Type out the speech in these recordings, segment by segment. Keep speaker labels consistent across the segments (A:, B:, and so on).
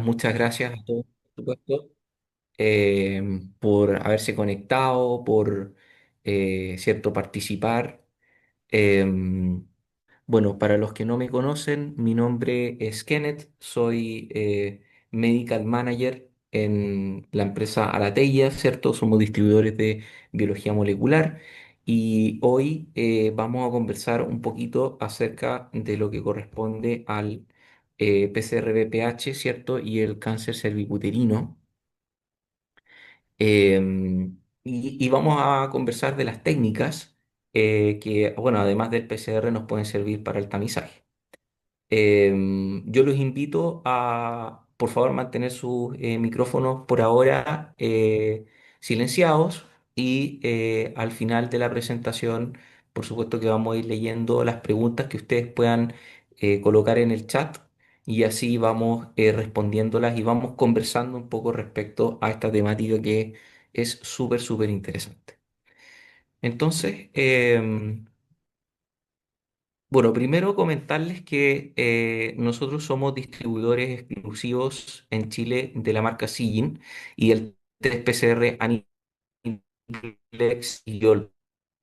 A: muchas gracias a todos, por supuesto, por haberse conectado, por cierto, participar. Em, bueno, para los que no me conocen, mi nombre es Kenneth, soy Medical Manager en la empresa Alateia, ¿cierto? Somos distribuidores de biología molecular y hoy vamos a conversar un poquito acerca de lo que corresponde al PCR-BPH, ¿cierto? Y el cáncer cervicuterino. Y vamos a conversar de las técnicas que, bueno, además del PCR, nos pueden servir para el tamizaje. Yo los invito a, por favor, mantener sus micrófonos por ahora silenciados y al final de la presentación, por supuesto que vamos a ir leyendo las preguntas que ustedes puedan colocar en el chat y así vamos respondiéndolas y vamos conversando un poco respecto a esta temática que es súper, súper interesante. Entonces, bueno, primero comentarles que nosotros somos distribuidores exclusivos en Chile de la marca Sigin y el test PCR Aniplex y YOL,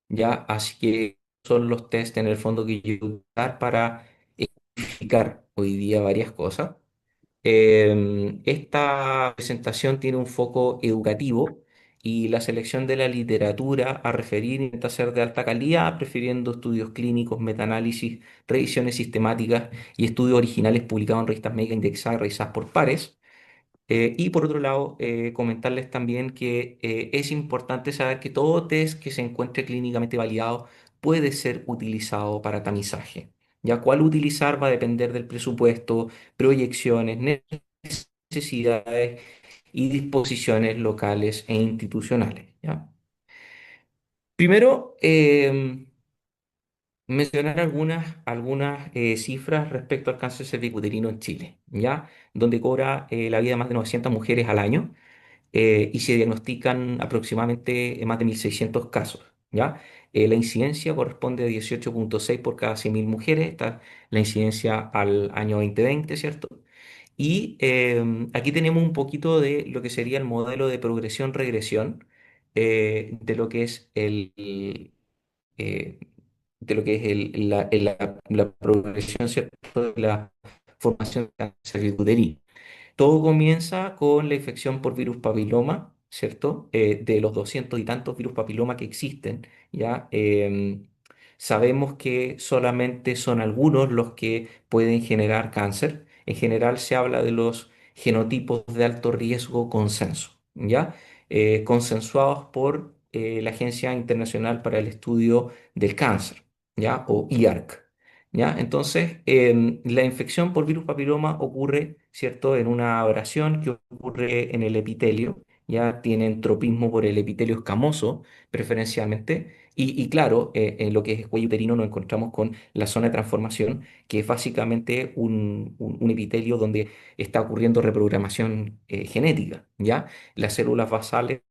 A: ¿ya? Así que son los test en el fondo que yo voy a usar para explicar hoy día varias cosas. Esta presentación tiene un foco educativo y la selección de la literatura a referir intenta ser de alta calidad, prefiriendo estudios clínicos, metaanálisis, revisiones sistemáticas y estudios originales publicados en revistas médicas indexadas, revisadas por pares. Y por otro lado, comentarles también que es importante saber que todo test que se encuentre clínicamente validado puede ser utilizado para tamizaje. Ya cuál utilizar va a depender del presupuesto, proyecciones, necesidades y disposiciones locales e institucionales. ¿Ya? Primero, mencionar algunas cifras respecto al cáncer cervicuterino en Chile, ¿ya? Donde cobra la vida de más de 900 mujeres al año y se diagnostican aproximadamente más de 1.600 casos, ¿ya? La incidencia corresponde a 18,6 por cada 100.000 mujeres, esta la incidencia al año 2020, ¿cierto? Y aquí tenemos un poquito de lo que sería el modelo de progresión-regresión de lo que es eh, la progresión, ¿cierto? De la formación de cáncer uterino. Todo comienza con la infección por virus papiloma, ¿cierto? De los 200 y tantos virus papiloma que existen, ¿ya? Sabemos que solamente son algunos los que pueden generar cáncer. En general se habla de los genotipos de alto riesgo consenso, ¿ya? Consensuados por la Agencia Internacional para el Estudio del Cáncer, ¿ya? O IARC. ¿Ya? Entonces, la infección por virus papiloma ocurre, ¿cierto?, en una abrasión que ocurre en el epitelio, ya tienen tropismo por el epitelio escamoso, preferencialmente, y claro, en lo que es cuello uterino nos encontramos con la zona de transformación, que es básicamente un epitelio donde está ocurriendo reprogramación genética, ¿ya? Las células basales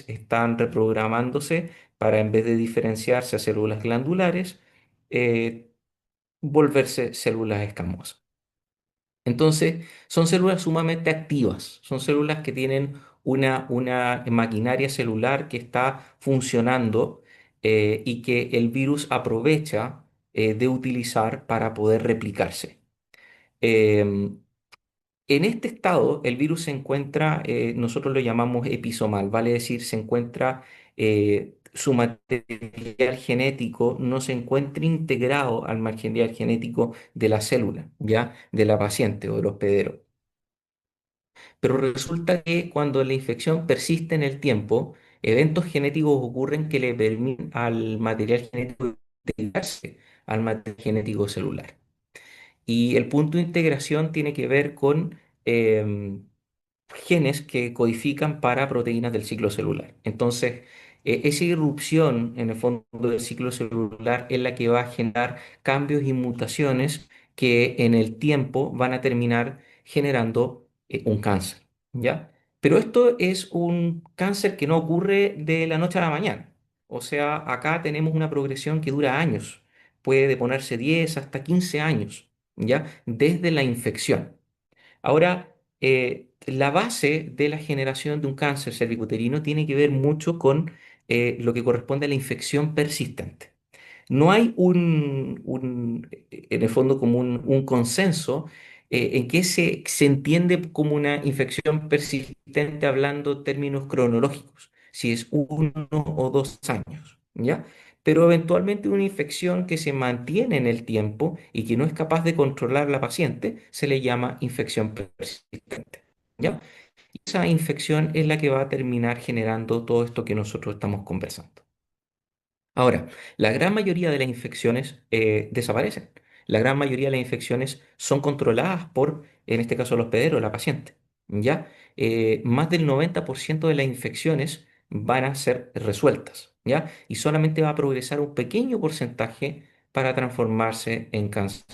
A: están reprogramándose para, en vez de diferenciarse a células glandulares, eh, volverse células escamosas. Entonces, son células sumamente activas, son células que tienen una maquinaria celular que está funcionando y que el virus aprovecha de utilizar para poder replicarse. Em, en este estado, el virus se encuentra, nosotros lo llamamos episomal, vale decir, se encuentra, su material genético no se encuentra integrado al material genético de la célula, ¿ya? De la paciente o del hospedero. Pero resulta que cuando la infección persiste en el tiempo, eventos genéticos ocurren que le permiten al material genético integrarse al material genético celular. Y el punto de integración tiene que ver con em, genes que codifican para proteínas del ciclo celular. Entonces, esa irrupción en el fondo del ciclo celular es la que va a generar cambios y mutaciones que en el tiempo van a terminar generando un cáncer, ¿ya? Pero esto es un cáncer que no ocurre de la noche a la mañana. O sea, acá tenemos una progresión que dura años. Puede ponerse 10 hasta 15 años, ¿ya? Desde la infección. Ahora, la base de la generación de un cáncer cervicuterino tiene que ver mucho con lo que corresponde a la infección persistente. No hay en el fondo, como un consenso en que se entiende como una infección persistente hablando términos cronológicos, si es 1 o 2 años, ¿ya? Pero eventualmente una infección que se mantiene en el tiempo y que no es capaz de controlar la paciente, se le llama infección persistente, ¿ya? Y esa infección es la que va a terminar generando todo esto que nosotros estamos conversando. Ahora, la gran mayoría de las infecciones desaparecen. La gran mayoría de las infecciones son controladas por, en este caso, el hospedero, la paciente. ¿Ya? Más del 90% de las infecciones van a ser resueltas. ¿Ya? Y solamente va a progresar un pequeño porcentaje para transformarse en cáncer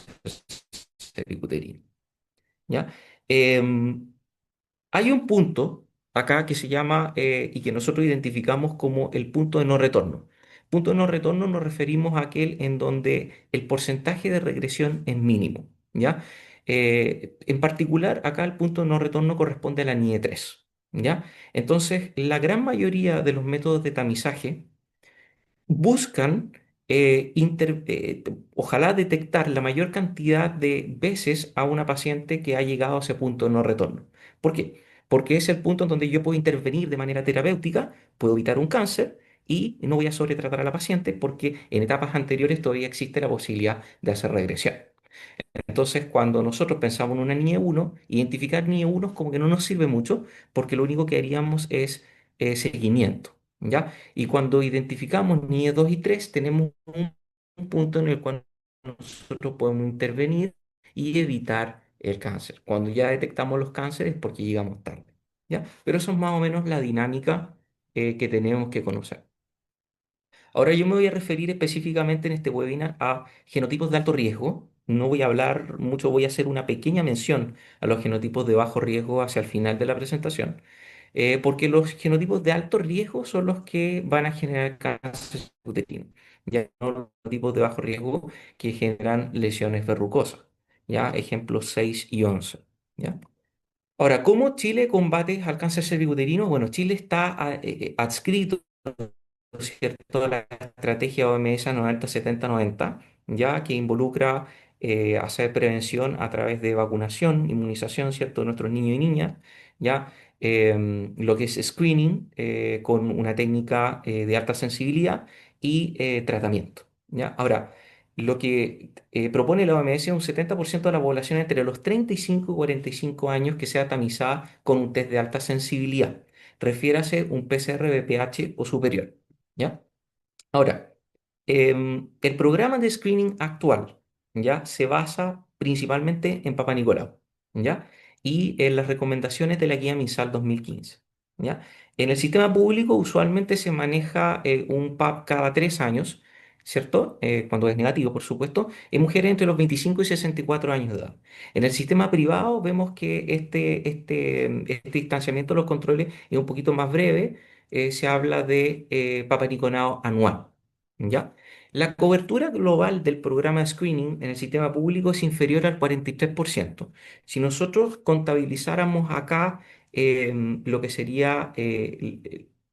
A: cervicuterino. ¿Ya? Em, Hay un punto acá que se llama y que nosotros identificamos como el punto de no retorno. Punto de no retorno nos referimos a aquel en donde el porcentaje de regresión es mínimo, ¿ya? En particular, acá el punto de no retorno corresponde a la NIE3, ¿ya? Entonces, la gran mayoría de los métodos de tamizaje buscan ojalá detectar la mayor cantidad de veces a una paciente que ha llegado a ese punto de no retorno. ¿Por qué? Porque es el punto en donde yo puedo intervenir de manera terapéutica, puedo evitar un cáncer y no voy a sobretratar a la paciente porque en etapas anteriores todavía existe la posibilidad de hacer regresión. Entonces, cuando nosotros pensamos en una NIE 1, identificar NIE 1 como que no nos sirve mucho porque lo único que haríamos es seguimiento, ¿ya? Y cuando identificamos NIE 2 y 3, tenemos un punto en el cual nosotros podemos intervenir y evitar el cáncer. Cuando ya detectamos los cánceres es porque llegamos tarde, ¿ya? Pero eso es más o menos la dinámica que tenemos que conocer. Ahora yo me voy a referir específicamente en este webinar a genotipos de alto riesgo. No voy a hablar mucho, voy a hacer una pequeña mención a los genotipos de bajo riesgo hacia el final de la presentación, porque los genotipos de alto riesgo son los que van a generar cáncer uterino, ya no los genotipos de bajo riesgo que generan lesiones verrucosas, ya ejemplos 6 y 11. ¿Ya? Ahora, ¿cómo Chile combate al cáncer cervicuterino? Bueno, Chile está adscrito, ¿cierto?, a la estrategia OMS 90-70-90, ya que involucra hacer prevención a través de vacunación, inmunización, ¿cierto?, de nuestros niños y niñas, ya lo que es screening con una técnica de alta sensibilidad y tratamiento, ¿ya? Ahora, lo que propone la OMS es un 70% de la población entre los 35 y 45 años que sea tamizada con un test de alta sensibilidad. Refiérase un PCR BPH o superior. ¿Ya? Ahora, el programa de screening actual, ¿ya? Se basa principalmente en Papa Nicolau, ¿ya? Y en las recomendaciones de la guía MinSal 2015, ¿ya? En el sistema público usualmente se maneja un PAP cada 3 años, ¿cierto? Cuando es negativo, por supuesto, en mujeres entre los 25 y 64 años de edad. En el sistema privado vemos que este distanciamiento de los controles es un poquito más breve. Se habla de Papa Nicolau anual. ¿Ya? La cobertura global del programa de screening en el sistema público es inferior al 43%. Si nosotros contabilizáramos acá lo que sería,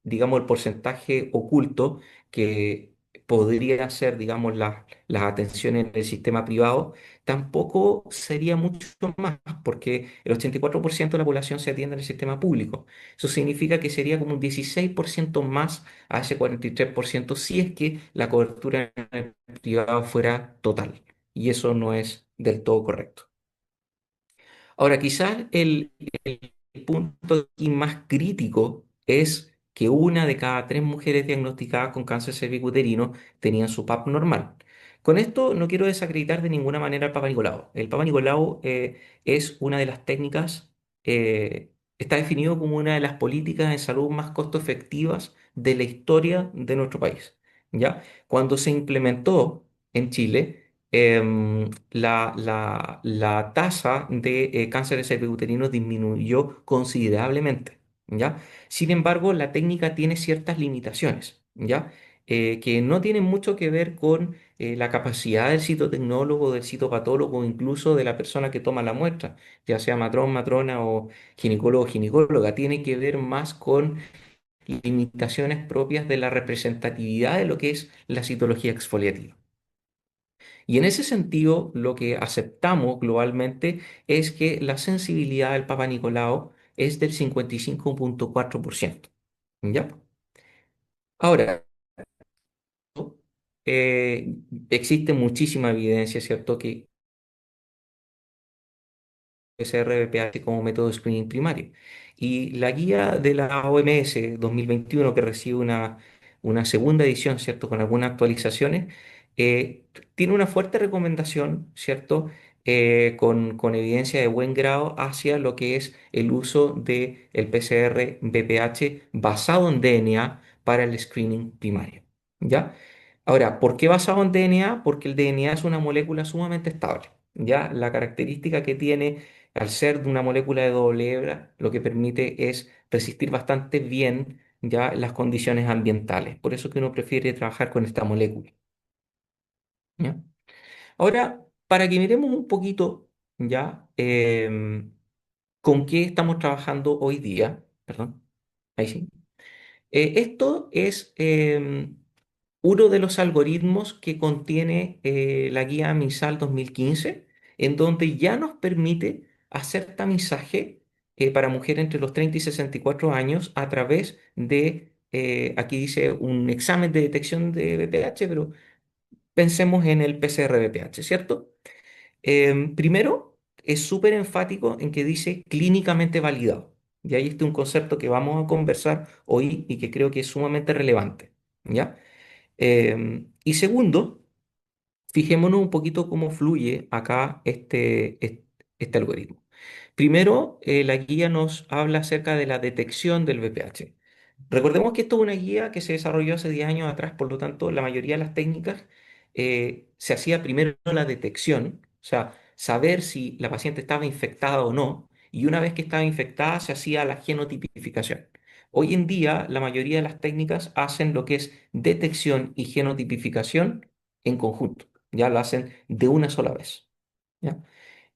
A: digamos, el porcentaje oculto que podría ser, digamos, las atenciones en el sistema privado, tampoco sería mucho más, porque el 84% de la población se atiende en el sistema público. Eso significa que sería como un 16% más a ese 43% si es que la cobertura en el privado fuera total. Y eso no es del todo correcto. Ahora, quizás el punto aquí más crítico es que una de cada 3 mujeres diagnosticadas con cáncer cervicuterino tenían su PAP normal. Con esto no quiero desacreditar de ninguna manera al Papa Nicolau. El Papa Nicolau es una de las técnicas, está definido como una de las políticas de salud más costo efectivas de la historia de nuestro país. ¿Ya? Cuando se implementó en Chile, la tasa de cánceres cervicuterinos disminuyó considerablemente, ¿ya? Sin embargo, la técnica tiene ciertas limitaciones, ¿ya? que no tienen mucho que ver con la capacidad del citotecnólogo, del citopatólogo, o incluso de la persona que toma la muestra, ya sea matrón, matrona o ginecólogo, ginecóloga. Tiene que ver más con limitaciones propias de la representatividad de lo que es la citología exfoliativa. Y en ese sentido, lo que aceptamos globalmente es que la sensibilidad del Papa Nicolau es del 55,4%. ¿Ya? Ahora, existe muchísima evidencia, ¿cierto?, que SRBPH como método de screening primario. Y la guía de la OMS 2021, que recibe una segunda edición, ¿cierto?, con algunas actualizaciones, tiene una fuerte recomendación, ¿cierto?, con evidencia de buen grado hacia lo que es el uso del PCR-BPH basado en DNA para el screening primario. ¿Ya? Ahora, ¿por qué basado en DNA? Porque el DNA es una molécula sumamente estable. ¿Ya? La característica que tiene al ser de una molécula de doble hebra, lo que permite es resistir bastante bien ya las condiciones ambientales. Por eso que uno prefiere trabajar con esta molécula. ¿Ya? Ahora, para que miremos un poquito ya con qué estamos trabajando hoy día, perdón, ahí sí. Esto es uno de los algoritmos que contiene la guía MISAL 2015, en donde ya nos permite hacer tamizaje para mujeres entre los 30 y 64 años a través de, aquí dice, un examen de detección de VPH, pero pensemos en el PCR-VPH, ¿cierto? Primero, es súper enfático en que dice clínicamente validado. Y ahí está un concepto que vamos a conversar hoy y que creo que es sumamente relevante. ¿Ya? Y segundo, fijémonos un poquito cómo fluye acá este algoritmo. Primero, la guía nos habla acerca de la detección del VPH. Recordemos que esto es una guía que se desarrolló hace 10 años atrás, por lo tanto, la mayoría de las técnicas se hacía primero la detección, o sea, saber si la paciente estaba infectada o no, y una vez que estaba infectada se hacía la genotipificación. Hoy en día, la mayoría de las técnicas hacen lo que es detección y genotipificación en conjunto, ya lo hacen de una sola vez. ¿Ya?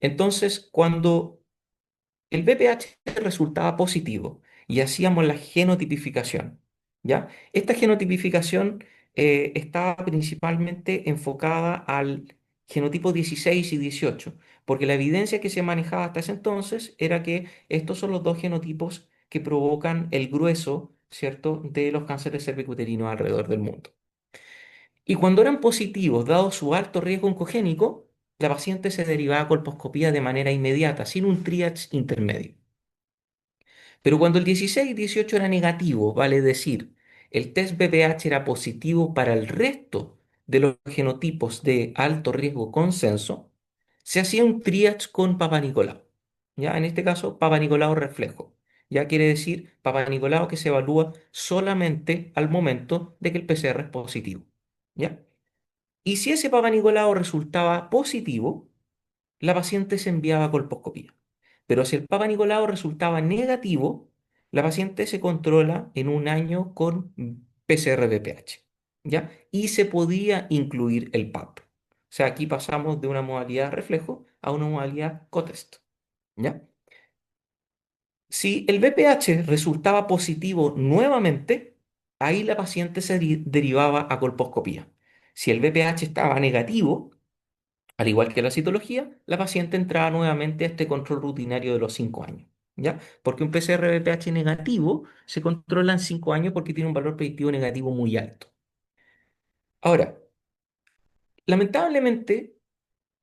A: Entonces, cuando el VPH resultaba positivo y hacíamos la genotipificación, ¿ya? Esta genotipificación estaba principalmente enfocada al genotipo 16 y 18, porque la evidencia que se manejaba hasta ese entonces era que estos son los dos genotipos que provocan el grueso, ¿cierto?, de los cánceres cervicuterinos alrededor del mundo. Y cuando eran positivos, dado su alto riesgo oncogénico, la paciente se derivaba a colposcopía de manera inmediata, sin un triage intermedio. Pero cuando el 16 y 18 era negativo, vale decir, el test BPH era positivo para el resto de los genotipos de alto riesgo consenso, se hacía un triage con Papa Nicolau. ¿Ya? En este caso, Papa Nicolau reflejo. Ya quiere decir Papa Nicolau que se evalúa solamente al momento de que el PCR es positivo. ¿Ya? Y si ese Papa Nicolau resultaba positivo, la paciente se enviaba a colposcopía. Pero si el Papa Nicolau resultaba negativo, la paciente se controla en un año con PCR-BPH, ¿ya? Y se podía incluir el PAP. O sea, aquí pasamos de una modalidad reflejo a una modalidad cotest, ¿ya? Si el BPH resultaba positivo nuevamente, ahí la paciente se derivaba a colposcopía. Si el BPH estaba negativo, al igual que la citología, la paciente entraba nuevamente a este control rutinario de los 5 años. ¿Ya? Porque un PCR-BPH negativo se controla en 5 años porque tiene un valor predictivo negativo muy alto. Ahora, lamentablemente,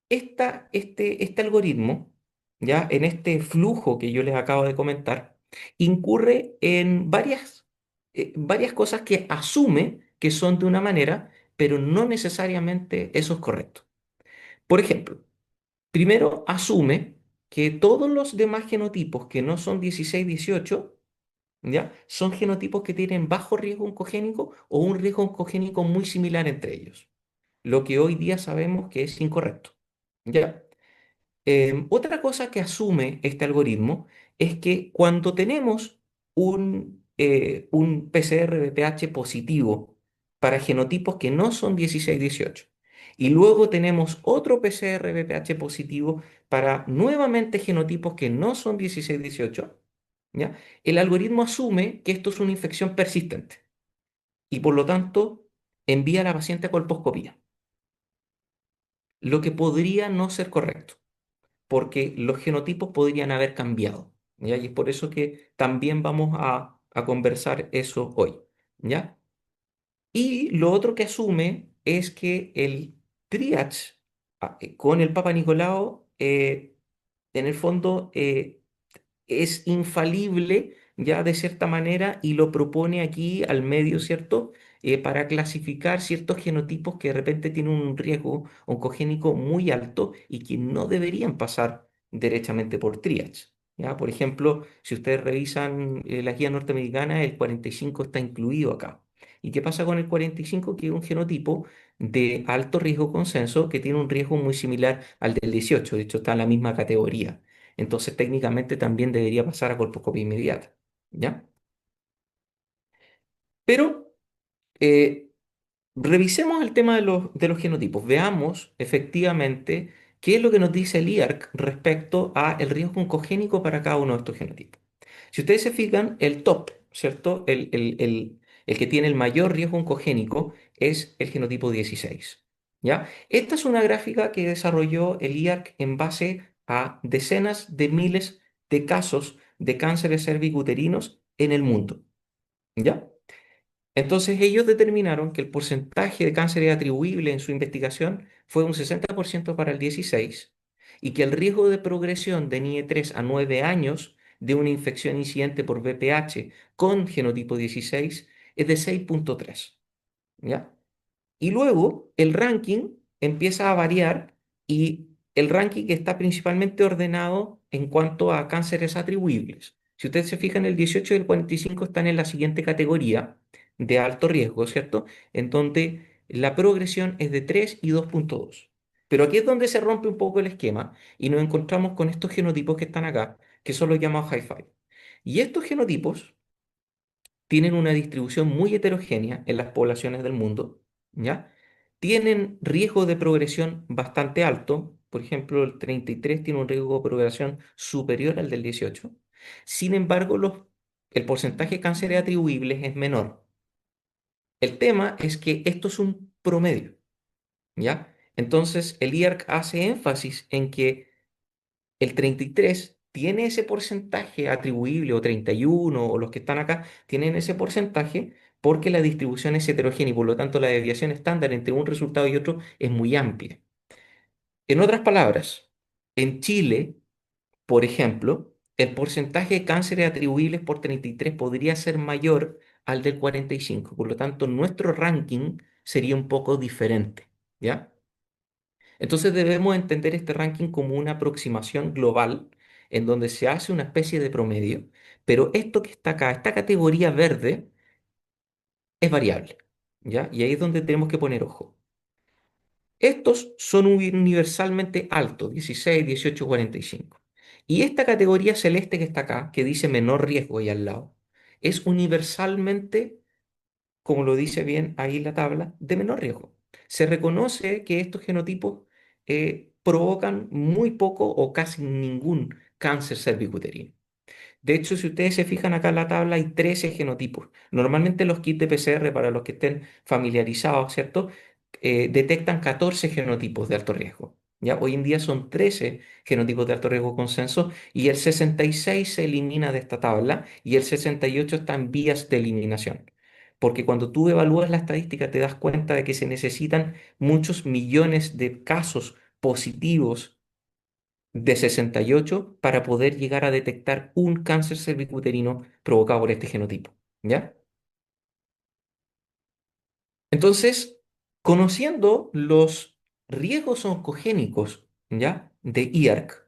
A: este algoritmo, ¿ya? En este flujo que yo les acabo de comentar, incurre en varias cosas que asume que son de una manera, pero no necesariamente eso es correcto. Por ejemplo, primero, asume que todos los demás genotipos que no son 16, 18, ¿ya? Son genotipos que tienen bajo riesgo oncogénico o un riesgo oncogénico muy similar entre ellos, lo que hoy día sabemos que es incorrecto, ¿ya? Otra cosa que asume este algoritmo es que cuando tenemos un PCR de pH positivo para genotipos que no son 16-18. Y luego tenemos otro PCR VPH positivo para nuevamente genotipos que no son 16-18. ¿Ya? El algoritmo asume que esto es una infección persistente y por lo tanto envía a la paciente a colposcopía, lo que podría no ser correcto, porque los genotipos podrían haber cambiado. ¿Ya? Y es por eso que también vamos a conversar eso hoy. ¿Ya? Y lo otro que asume es que el triage con el Papa Nicolau, en el fondo, es infalible ya de cierta manera y lo propone aquí al medio, ¿cierto? Para clasificar ciertos genotipos que de repente tienen un riesgo oncogénico muy alto y que no deberían pasar derechamente por triage. ¿Ya? Por ejemplo, si ustedes revisan la guía norteamericana, el 45 está incluido acá. ¿Y qué pasa con el 45? Que es un genotipo de alto riesgo consenso que tiene un riesgo muy similar al del 18, de hecho está en la misma categoría. Entonces técnicamente también debería pasar a colposcopía inmediata, ¿ya? Pero eh, revisemos el tema de los genotipos. Veamos efectivamente qué es lo que nos dice el IARC respecto a el riesgo oncogénico para cada uno de estos genotipos. Si ustedes se fijan, el top, ¿cierto? El que tiene el mayor riesgo oncogénico es el genotipo 16, ¿ya? Esta es una gráfica que desarrolló el IARC en base a decenas de miles de casos de cánceres cervicuterinos en el mundo, ¿ya? Entonces ellos determinaron que el porcentaje de cánceres atribuible en su investigación fue un 60% para el 16 y que el riesgo de progresión de NIE3 a 9 años de una infección incidente por VPH con genotipo 16 es de 6,3. ¿Ya? Y luego el ranking empieza a variar y el ranking está principalmente ordenado en cuanto a cánceres atribuibles. Si ustedes se fijan, el 18 y el 45 están en la siguiente categoría de alto riesgo, ¿cierto? En donde la progresión es de 3 y 2,2. Pero aquí es donde se rompe un poco el esquema y nos encontramos con estos genotipos que están acá, que son los llamados high five. Y estos genotipos tienen una distribución muy heterogénea en las poblaciones del mundo, ¿ya? Tienen riesgo de progresión bastante alto, por ejemplo, el 33 tiene un riesgo de progresión superior al del 18. Sin embargo, el porcentaje de cánceres atribuibles es menor. El tema es que esto es un promedio, ¿ya? Entonces, el IARC hace énfasis en que el 33 tiene ese porcentaje atribuible, o 31, o los que están acá, tienen ese porcentaje porque la distribución es heterogénea y por lo tanto la desviación estándar entre un resultado y otro es muy amplia. En otras palabras, en Chile, por ejemplo, el porcentaje de cánceres atribuibles por 33 podría ser mayor al del 45, por lo tanto nuestro ranking sería un poco diferente, ¿ya? Entonces debemos entender este ranking como una aproximación global en donde se hace una especie de promedio, pero esto que está acá, esta categoría verde, es variable, ¿ya? Y ahí es donde tenemos que poner ojo. Estos son universalmente altos, 16, 18, 45. Y esta categoría celeste que está acá, que dice menor riesgo ahí al lado, es universalmente, como lo dice bien ahí la tabla, de menor riesgo. Se reconoce que estos genotipos provocan muy poco o casi ningún cáncer cervicuterino. De hecho, si ustedes se fijan acá en la tabla, hay 13 genotipos. Normalmente los kits de PCR, para los que estén familiarizados, ¿cierto? Detectan 14 genotipos de alto riesgo. ¿Ya? Hoy en día son 13 genotipos de alto riesgo consenso y el 66 se elimina de esta tabla y el 68 está en vías de eliminación. Porque cuando tú evalúas la estadística te das cuenta de que se necesitan muchos millones de casos positivos de 68 para poder llegar a detectar un cáncer cervicuterino provocado por este genotipo, ¿ya? Entonces, conociendo los riesgos oncogénicos, ¿ya? De IARC,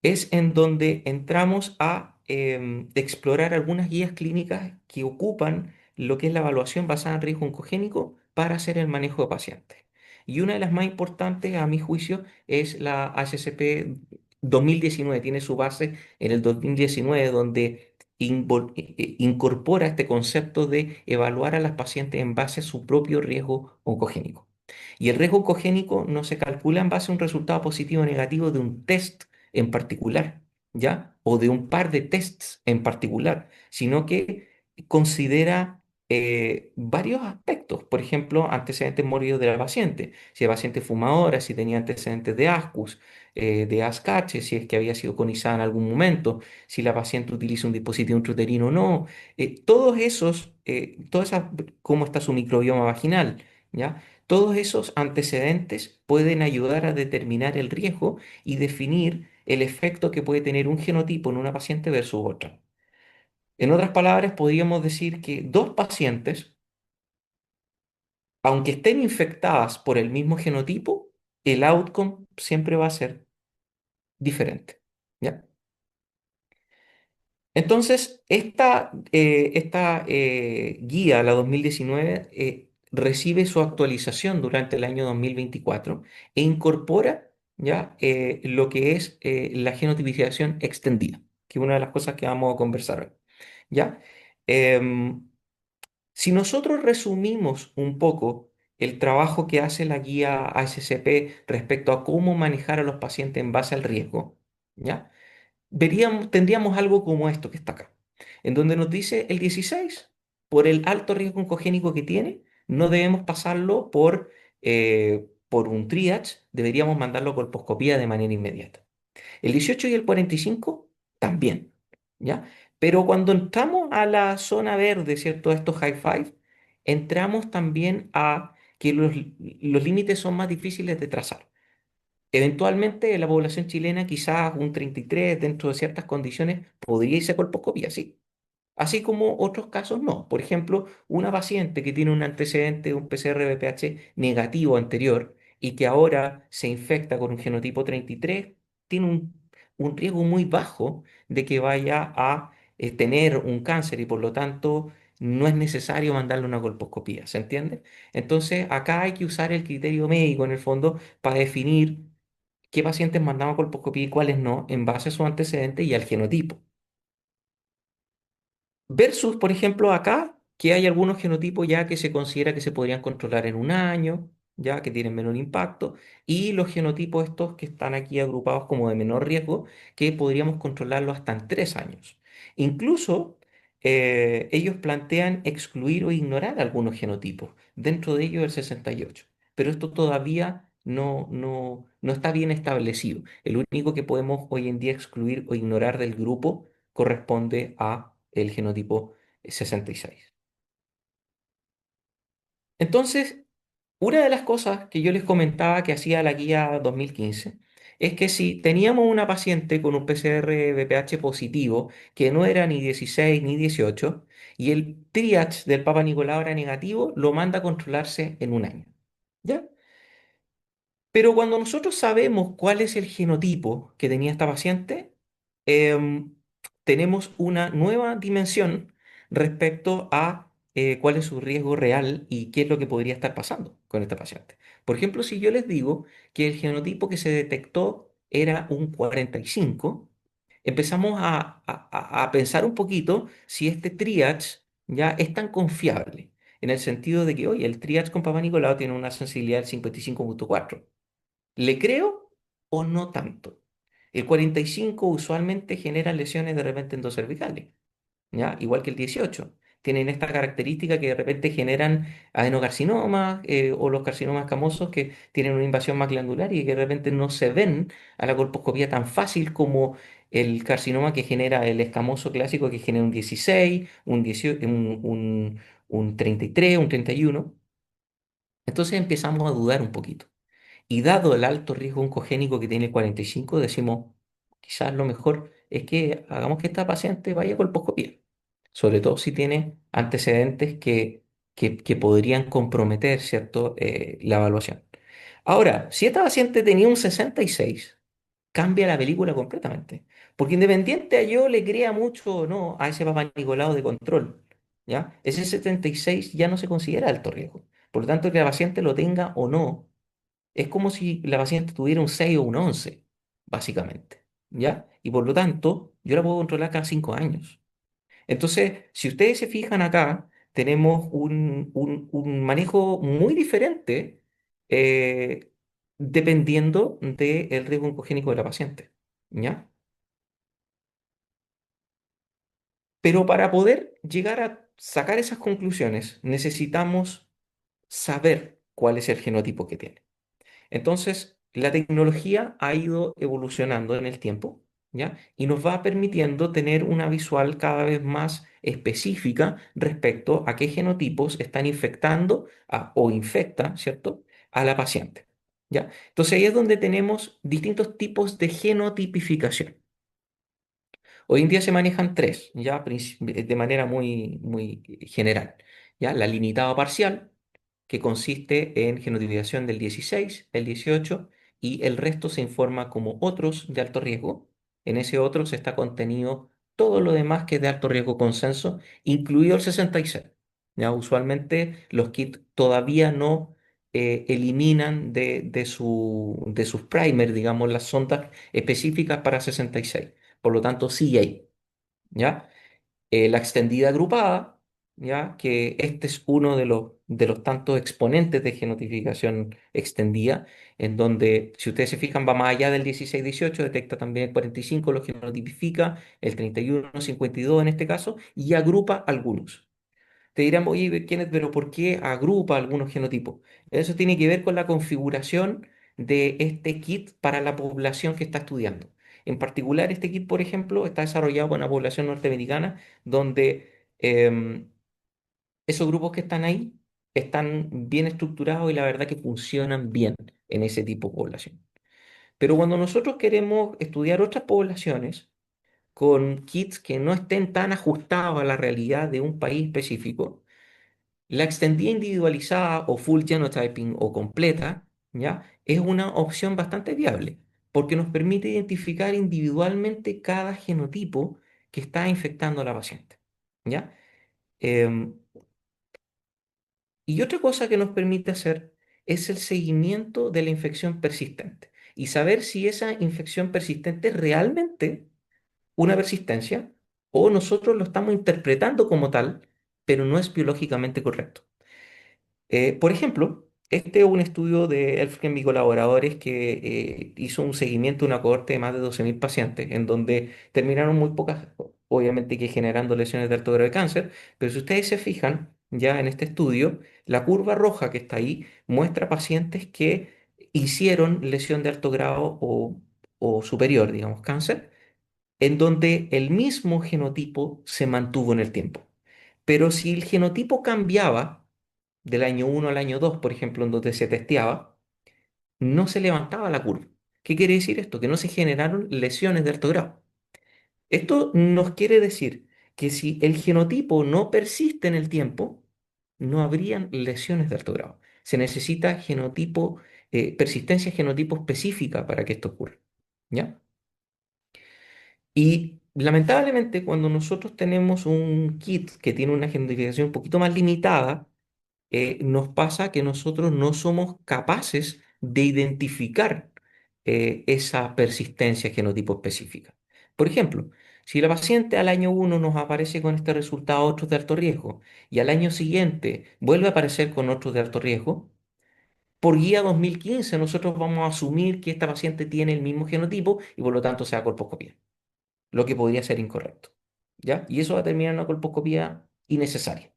A: es en donde entramos a explorar algunas guías clínicas que ocupan lo que es la evaluación basada en riesgo oncogénico para hacer el manejo de pacientes. Y una de las más importantes, a mi juicio, es la HCP 2019. Tiene su base en el 2019, donde incorpora este concepto de evaluar a las pacientes en base a su propio riesgo oncogénico. Y el riesgo oncogénico no se calcula en base a un resultado positivo o negativo de un test en particular, ¿ya? O de un par de tests en particular, sino que considera varios aspectos. Por ejemplo, antecedentes mórbidos de la paciente. Si la paciente es fumadora, si tenía antecedentes de ascus, de ASCH, si es que había sido conizada en algún momento, si la paciente utiliza un dispositivo intrauterino o no. Todas esas, cómo está su microbioma vaginal, ¿ya? Todos esos antecedentes pueden ayudar a determinar el riesgo y definir el efecto que puede tener un genotipo en una paciente versus otra. En otras palabras, podríamos decir que dos pacientes, aunque estén infectadas por el mismo genotipo, el outcome siempre va a ser diferente. ¿Ya? Entonces, esta guía, la 2019, recibe su actualización durante el año 2024 e incorpora ya lo que es la genotipificación extendida, que es una de las cosas que vamos a conversar hoy. ¿Ya? Em, si nosotros resumimos un poco el trabajo que hace la guía ASCP respecto a cómo manejar a los pacientes en base al riesgo, ¿ya? Tendríamos algo como esto que está acá, en donde nos dice el 16 por el alto riesgo oncogénico que tiene, no debemos pasarlo por un triage, deberíamos mandarlo a colposcopía de manera inmediata. El 18 y el 45 también, ¿ya? Pero cuando entramos a la zona verde, ¿cierto? Estos high five, entramos también a que los límites son más difíciles de trazar. Eventualmente, la población chilena, quizás un 33, dentro de ciertas condiciones, podría irse a colposcopía, sí. Así como otros casos no. Por ejemplo, una paciente que tiene un antecedente de un PCR-BPH negativo anterior y que ahora se infecta con un genotipo 33, tiene un riesgo muy bajo de que vaya a tener un cáncer y por lo tanto no es necesario mandarle una colposcopía. ¿Se entiende? Entonces, acá hay que usar el criterio médico en el fondo para definir qué pacientes mandamos a colposcopía y cuáles no, en base a su antecedente y al genotipo. Versus, por ejemplo, acá, que hay algunos genotipos ya que se considera que se podrían controlar en un año, ya que tienen menor impacto, y los genotipos estos que están aquí agrupados como de menor riesgo, que podríamos controlarlo hasta en 3 años. Incluso ellos plantean excluir o ignorar algunos genotipos, dentro de ellos el 68. Pero esto todavía no está bien establecido. El único que podemos hoy en día excluir o ignorar del grupo corresponde a el genotipo 66. Entonces, una de las cosas que yo les comentaba que hacía la guía 2015 es que si teníamos una paciente con un PCR VPH positivo que no era ni 16 ni 18 y el triage del Papa Nicolau era negativo, lo manda a controlarse en un año. ¿Ya? Pero cuando nosotros sabemos cuál es el genotipo que tenía esta paciente, em, tenemos una nueva dimensión respecto a cuál es su riesgo real y qué es lo que podría estar pasando con esta paciente. Por ejemplo, si yo les digo que el genotipo que se detectó era un 45, empezamos a pensar un poquito si este triage ya es tan confiable, en el sentido de que, oye, el triage con Papa Nicolau tiene una sensibilidad del 55,4. ¿Le creo o no tanto? El 45 usualmente genera lesiones de repente endocervicales, ¿ya? Igual que el 18. Tienen esta característica que de repente generan adenocarcinomas o los carcinomas escamosos que tienen una invasión más glandular y que de repente no se ven a la colposcopía tan fácil como el carcinoma que genera el escamoso clásico que genera un 16, un 18, un 33, un 31. Entonces empezamos a dudar un poquito. Y dado el alto riesgo oncogénico que tiene el 45, decimos, quizás lo mejor es que hagamos que esta paciente vaya a colposcopía, sobre todo si tiene antecedentes que podrían comprometer, ¿cierto? La evaluación. Ahora, si esta paciente tenía un 66, cambia la película completamente, porque independiente a yo le crea mucho o no a ese Papa Nicolau de control, ¿ya? Ese 76 ya no se considera alto riesgo. Por lo tanto, que la paciente lo tenga o no es como si la paciente tuviera un 6 o un 11, básicamente, ¿ya? Y por lo tanto, yo la puedo controlar cada 5 años. Entonces, si ustedes se fijan acá, tenemos un manejo muy diferente eh, dependiendo del riesgo oncogénico de la paciente. ¿Ya? Pero para poder llegar a sacar esas conclusiones, necesitamos saber cuál es el genotipo que tiene. Entonces, la tecnología ha ido evolucionando en el tiempo, ¿ya? Y nos va permitiendo tener una visual cada vez más específica respecto a qué genotipos están infectando o infecta, ¿cierto?, a la paciente, ¿ya? Entonces ahí es donde tenemos distintos tipos de genotipificación. Hoy en día se manejan tres, ya de manera muy general, ya la limitada parcial, que consiste en genotipización del 16, el 18 y el resto se informa como otros de alto riesgo. En ese otros está contenido todo lo demás que es de alto riesgo consenso, incluido el 66. Ya usualmente los kits todavía no eliminan de sus primers, digamos, las sondas específicas para 66. Por lo tanto, sí hay. ¿Ya? La extendida agrupada, ¿ya? Que este es uno de los tantos exponentes de genotificación extendida, en donde, si ustedes se fijan, va más allá del 16-18, detecta también el 45, lo genotipifica, el 31, 52 en este caso, y agrupa algunos. Te dirán, oye, Kenneth, pero ¿por qué agrupa algunos genotipos? Eso tiene que ver con la configuración de este kit para la población que está estudiando. En particular, este kit, por ejemplo, está desarrollado para una población norteamericana donde esos grupos que están ahí están bien estructurados y la verdad que funcionan bien en ese tipo de población. Pero cuando nosotros queremos estudiar otras poblaciones con kits que no estén tan ajustados a la realidad de un país específico, la extendida individualizada o full genotyping o completa, ¿ya? Es una opción bastante viable porque nos permite identificar individualmente cada genotipo que está infectando a la paciente, ¿ya? Em, y otra cosa que nos permite hacer es el seguimiento de la infección persistente y saber si esa infección persistente es realmente una persistencia o nosotros lo estamos interpretando como tal, pero no es biológicamente correcto. Por ejemplo, este es un estudio de Elfgen y colaboradores que hizo un seguimiento de una cohorte de más de 12.000 pacientes, en donde terminaron muy pocas, obviamente que generando lesiones de alto grado de cáncer, pero si ustedes se fijan, ya en este estudio, la curva roja que está ahí muestra pacientes que hicieron lesión de alto grado o superior, digamos, cáncer, en donde el mismo genotipo se mantuvo en el tiempo. Pero si el genotipo cambiaba del año uno al año 2, por ejemplo, en donde se testeaba, no se levantaba la curva. ¿Qué quiere decir esto? Que no se generaron lesiones de alto grado. Esto nos quiere decir que si el genotipo no persiste en el tiempo, no habrían lesiones de alto grado. Se necesita persistencia genotipo específica para que esto ocurra. ¿Ya? Y lamentablemente, cuando nosotros tenemos un kit que tiene una genotificación un poquito más limitada, nos pasa que nosotros no somos capaces de identificar esa persistencia genotipo específica. Por ejemplo, si la paciente al año uno nos aparece con este resultado, otros de alto riesgo, y al año siguiente vuelve a aparecer con otros de alto riesgo, por guía 2015 nosotros vamos a asumir que esta paciente tiene el mismo genotipo y por lo tanto se va a colposcopía, lo que podría ser incorrecto. ¿Ya? Y eso va a terminar en una colposcopía innecesaria.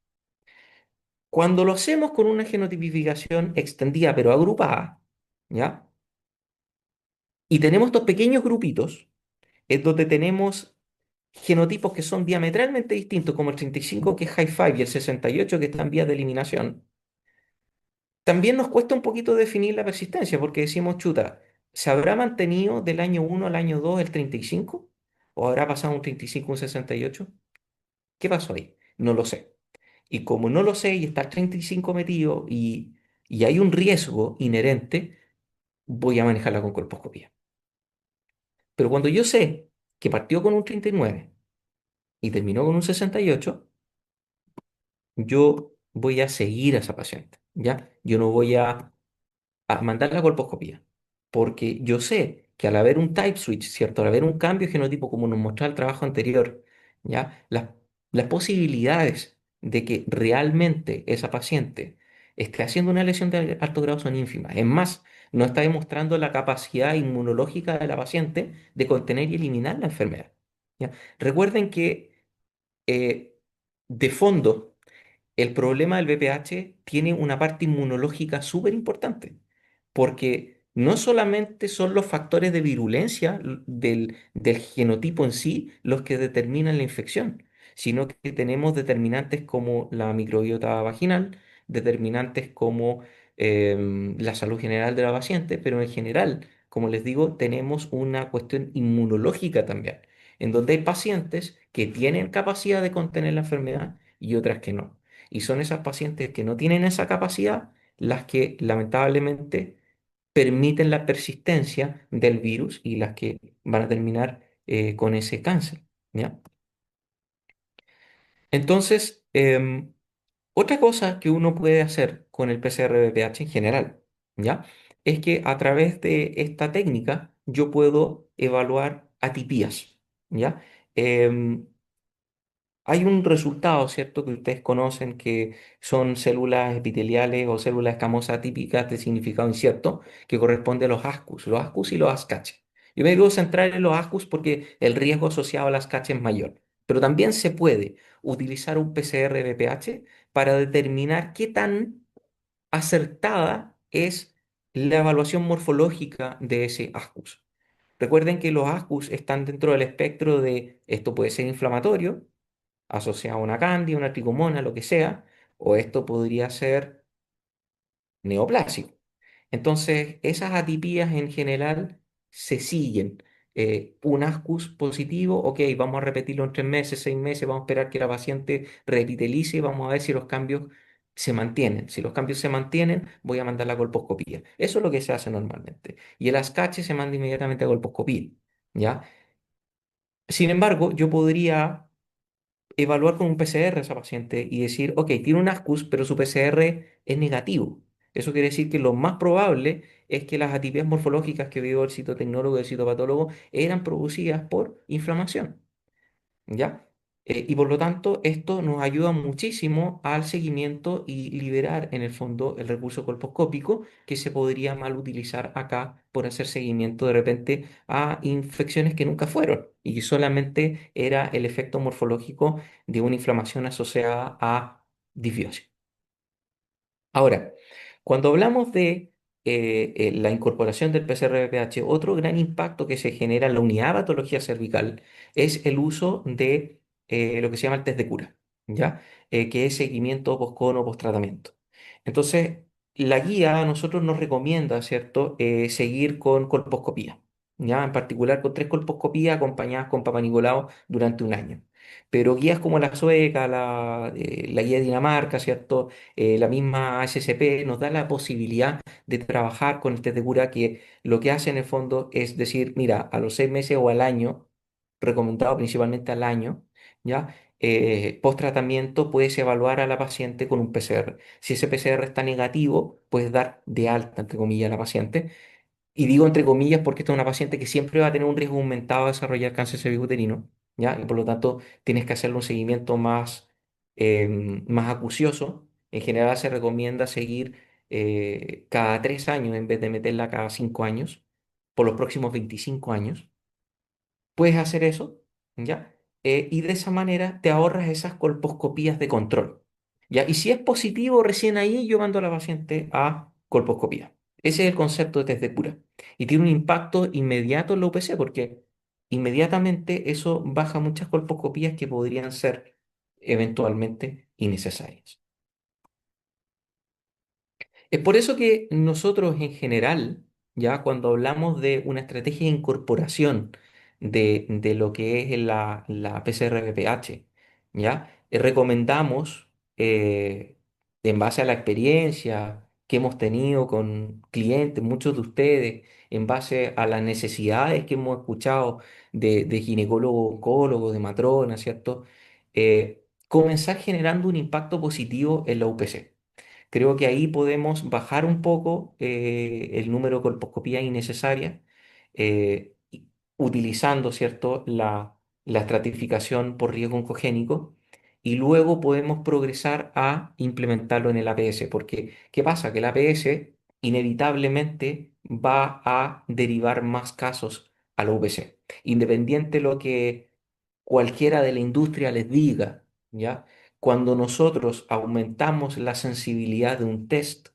A: Cuando lo hacemos con una genotipificación extendida pero agrupada, ¿ya? Y tenemos estos pequeños grupitos, es donde tenemos genotipos que son diametralmente distintos, como el 35 que es high five y el 68 que está en vías de eliminación, también nos cuesta un poquito definir la persistencia, porque decimos, chuta, ¿se habrá mantenido del año uno al año 2 el 35? ¿O habrá pasado un 35 a un 68? ¿Qué pasó ahí? No lo sé. Y como no lo sé y está el 35 metido y hay un riesgo inherente, voy a manejarla con colposcopía. Pero cuando yo sé que partió con un 39 y terminó con un 68, yo voy a seguir a esa paciente, ¿ya? Yo no voy a mandar la colposcopía, porque yo sé que al haber un type switch, ¿cierto? Al haber un cambio de genotipo, como nos mostraba el trabajo anterior, ¿ya? las posibilidades de que realmente esa paciente esté haciendo una lesión de alto grado son ínfimas. Es más, no está demostrando la capacidad inmunológica de la paciente de contener y eliminar la enfermedad. ¿Ya? Recuerden que eh, de fondo, el problema del VPH tiene una parte inmunológica súper importante, porque no solamente son los factores de virulencia del genotipo en sí los que determinan la infección, sino que tenemos determinantes como la microbiota vaginal, determinantes como la salud general de la paciente, pero en general, como les digo, tenemos una cuestión inmunológica también, en donde hay pacientes que tienen capacidad de contener la enfermedad y otras que no. Y son esas pacientes que no tienen esa capacidad las que lamentablemente permiten la persistencia del virus y las que van a terminar con ese cáncer. ¿Ya? Entonces, otra cosa que uno puede hacer con el PCR-VPH en general, ¿ya? Es que a través de esta técnica yo puedo evaluar atipías, ¿ya? Em, Hay un resultado, ¿cierto?, que ustedes conocen que son células epiteliales o células escamosas típicas de significado incierto, que corresponde a los ASCUS y los ASCACH. Yo me debo centrar en los ASCUS porque el riesgo asociado a las ASCACH es mayor, pero también se puede utilizar un PCR BPH para determinar qué tan acertada es la evaluación morfológica de ese ASCUS. Recuerden que los ASCUS están dentro del espectro de esto puede ser inflamatorio, asociado a una cándida, una tricomona, lo que sea, o esto podría ser neoplásico. Entonces, esas atipías en general se siguen. Un ASCUS positivo, ok, vamos a repetirlo en 3 meses, 6 meses, vamos a esperar que la paciente reepitelice y vamos a ver si los cambios se mantienen. Si los cambios se mantienen, voy a mandar la colposcopía. Eso es lo que se hace normalmente. Y el ASCACH se manda inmediatamente a colposcopía, ¿ya? Sin embargo, yo podría evaluar con un PCR a esa paciente y decir, ok, tiene un ASCUS, pero su PCR es negativo. Eso quiere decir que lo más probable es que las atipías morfológicas que vio el citotecnólogo y el citopatólogo eran producidas por inflamación. ¿Ya? Y por lo tanto, esto nos ayuda muchísimo al seguimiento y liberar en el fondo el recurso colposcópico que se podría mal utilizar acá por hacer seguimiento de repente a infecciones que nunca fueron y que solamente era el efecto morfológico de una inflamación asociada a disbiosis. Ahora, cuando hablamos de la incorporación del PCR-BPH, otro gran impacto que se genera en la unidad de patología cervical es el uso de lo que se llama el test de cura, ¿ya? Que es seguimiento post-cono, post-tratamiento. Entonces, la guía a nosotros nos recomienda, ¿cierto?, seguir con colposcopía, ¿ya? En particular con 3 colposcopías acompañadas con Papa Nicolau durante un año. Pero guías como la sueca, la guía de Dinamarca, ¿cierto? La misma HCP nos da la posibilidad de trabajar con el test de cura que lo que hace en el fondo es decir, mira, a los 6 meses o al año, recomendado principalmente al año, ¿ya? Post tratamiento puedes evaluar a la paciente con un PCR. Si ese PCR está negativo, puedes dar de alta, entre comillas, a la paciente. Y digo entre comillas porque esta es una paciente que siempre va a tener un riesgo aumentado de desarrollar cáncer cervicuterino, ¿ya? Y por lo tanto tienes que hacerle un seguimiento más acucioso. En general se recomienda seguir cada 3 años en vez de meterla cada 5 años, por los próximos 25 años. Puedes hacer eso, ¿ya? Y de esa manera te ahorras esas colposcopías de control, ¿ya? Y si es positivo, recién ahí yo mando a la paciente a colposcopía. Ese es el concepto de test de cura. Y tiene un impacto inmediato en la UPC porque inmediatamente eso baja muchas colposcopías que podrían ser eventualmente innecesarias. Es por eso que nosotros en general, ya cuando hablamos de una estrategia de incorporación de lo que es la PCR-BPH, ya recomendamos, en base a la experiencia que hemos tenido con clientes, muchos de ustedes, en base a las necesidades que hemos escuchado de ginecólogos, oncólogos, de matronas, ¿cierto? Comenzar generando un impacto positivo en la UPC. Creo que ahí podemos bajar un poco el número de colposcopías innecesarias, utilizando, ¿cierto?, la estratificación por riesgo oncogénico y luego podemos progresar a implementarlo en el APS, porque ¿qué pasa? Que el APS inevitablemente va a derivar más casos a la UPC, independiente de lo que cualquiera de la industria les diga, ¿ya? Cuando nosotros aumentamos la sensibilidad de un test,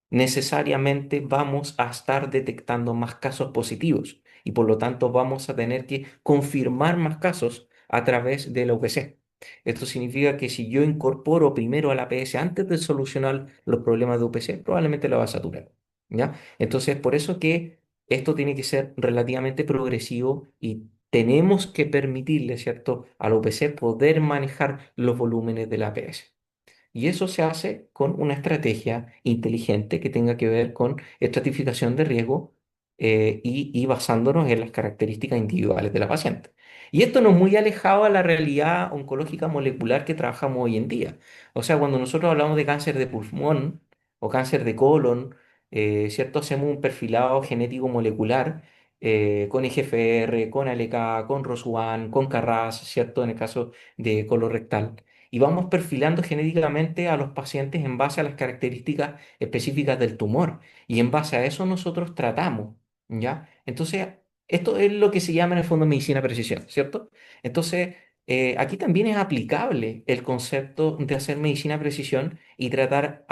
A: necesariamente vamos a estar detectando más casos positivos y por lo tanto vamos a tener que confirmar más casos a través de la UPC. Esto significa que si yo incorporo primero a la APS antes de solucionar los problemas de UPC, probablemente la va a saturar, ¿ya? Entonces, por eso que esto tiene que ser relativamente progresivo y tenemos que permitirle, ¿cierto?, a la UPC poder manejar los volúmenes de la APS. Y eso se hace con una estrategia inteligente que tenga que ver con estratificación de riesgo y basándonos en las características individuales de la paciente. Y esto no es muy alejado a la realidad oncológica molecular que trabajamos hoy en día. O sea, cuando nosotros hablamos de cáncer de pulmón o cáncer de colon, ¿cierto? Hacemos un perfilado genético molecular con IGFR, con ALK, con ROS1, con KRAS, ¿cierto? En el caso de colorectal y vamos perfilando genéticamente a los pacientes en base a las características específicas del tumor. Y en base a eso nosotros tratamos, ¿ya? Entonces, esto es lo que se llama en el fondo medicina precisión, ¿cierto? Entonces, aquí también es aplicable el concepto de hacer medicina precisión y tratar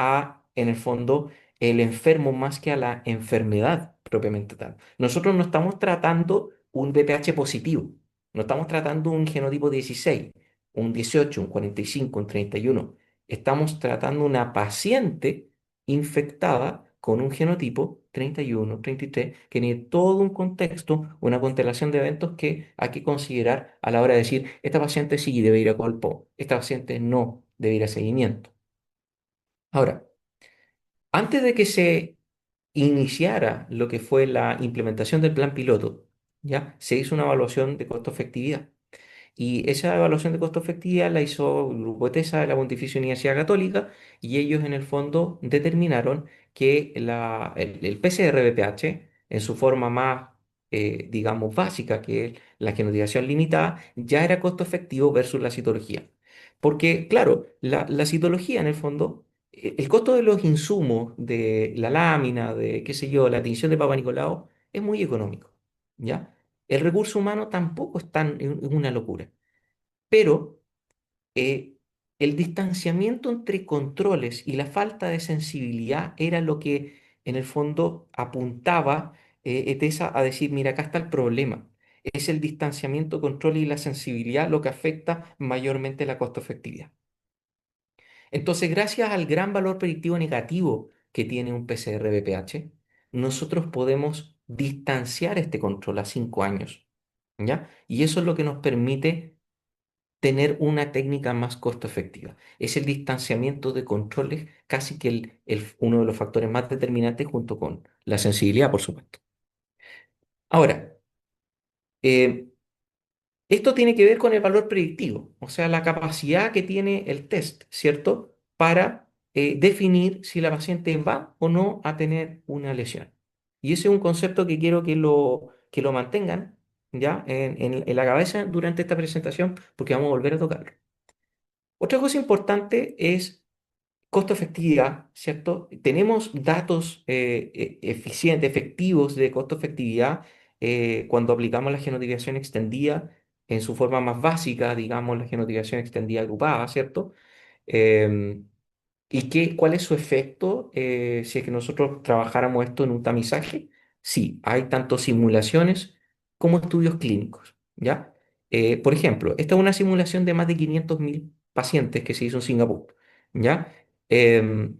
A: en el fondo, el enfermo más que a la enfermedad propiamente tal. Nosotros no estamos tratando un VPH positivo, no estamos tratando un genotipo 16 un 18, un 45, un 31. Estamos tratando una paciente infectada con un genotipo 31, 33, que tiene todo un contexto, una constelación de eventos que hay que considerar a la hora de decir, esta paciente sí debe ir a Colpo, esta paciente no debe ir a seguimiento. Ahora, antes de que se iniciara lo que fue la implementación del plan piloto, ya se hizo una evaluación de costo-efectividad. Y esa evaluación de costo-efectividad la hizo el grupo de TESA de la Pontificia Universidad Católica y ellos en el fondo determinaron que el PCR-BPH en su forma más, digamos, básica, que es la genotipación limitada, ya era costo efectivo versus la citología. Porque, claro, la citología en el fondo, el costo de los insumos, de la lámina, de qué sé yo, la tinción de Papa Nicolau, es muy económico, ¿ya? El recurso humano tampoco es una locura, pero eh, el distanciamiento entre controles y la falta de sensibilidad era lo que en el fondo apuntaba ETESA a decir, mira, acá está el problema. Es el distanciamiento, control y la sensibilidad lo que afecta mayormente la costo efectividad. Entonces, gracias al gran valor predictivo negativo que tiene un PCR-BPH, nosotros podemos distanciar este control a 5 años, ¿ya? Y eso es lo que nos permite tener una técnica más costo efectiva. Es el distanciamiento de controles, casi que uno de los factores más determinantes junto con la sensibilidad, por supuesto. Ahora, eh, esto tiene que ver con el valor predictivo, o sea, la capacidad que tiene el test, ¿cierto? Para definir si la paciente va o no a tener una lesión. Y ese es un concepto que quiero que lo mantengan ya en la cabeza durante esta presentación, porque vamos a volver a tocarlo. Otra cosa importante es costo-efectividad, ¿cierto? Tenemos datos eficientes, efectivos de costo-efectividad cuando aplicamos la genotipiación extendida en su forma más básica, digamos, la genotipiación extendida agrupada, ¿cierto? Em, ¿Y cuál es su efecto si es que nosotros trabajáramos esto en un tamizaje? Sí, hay tanto simulaciones como estudios clínicos, ¿ya? Por ejemplo, esta es una simulación de más de 500.000 pacientes que se hizo en Singapur, ¿ya? Em,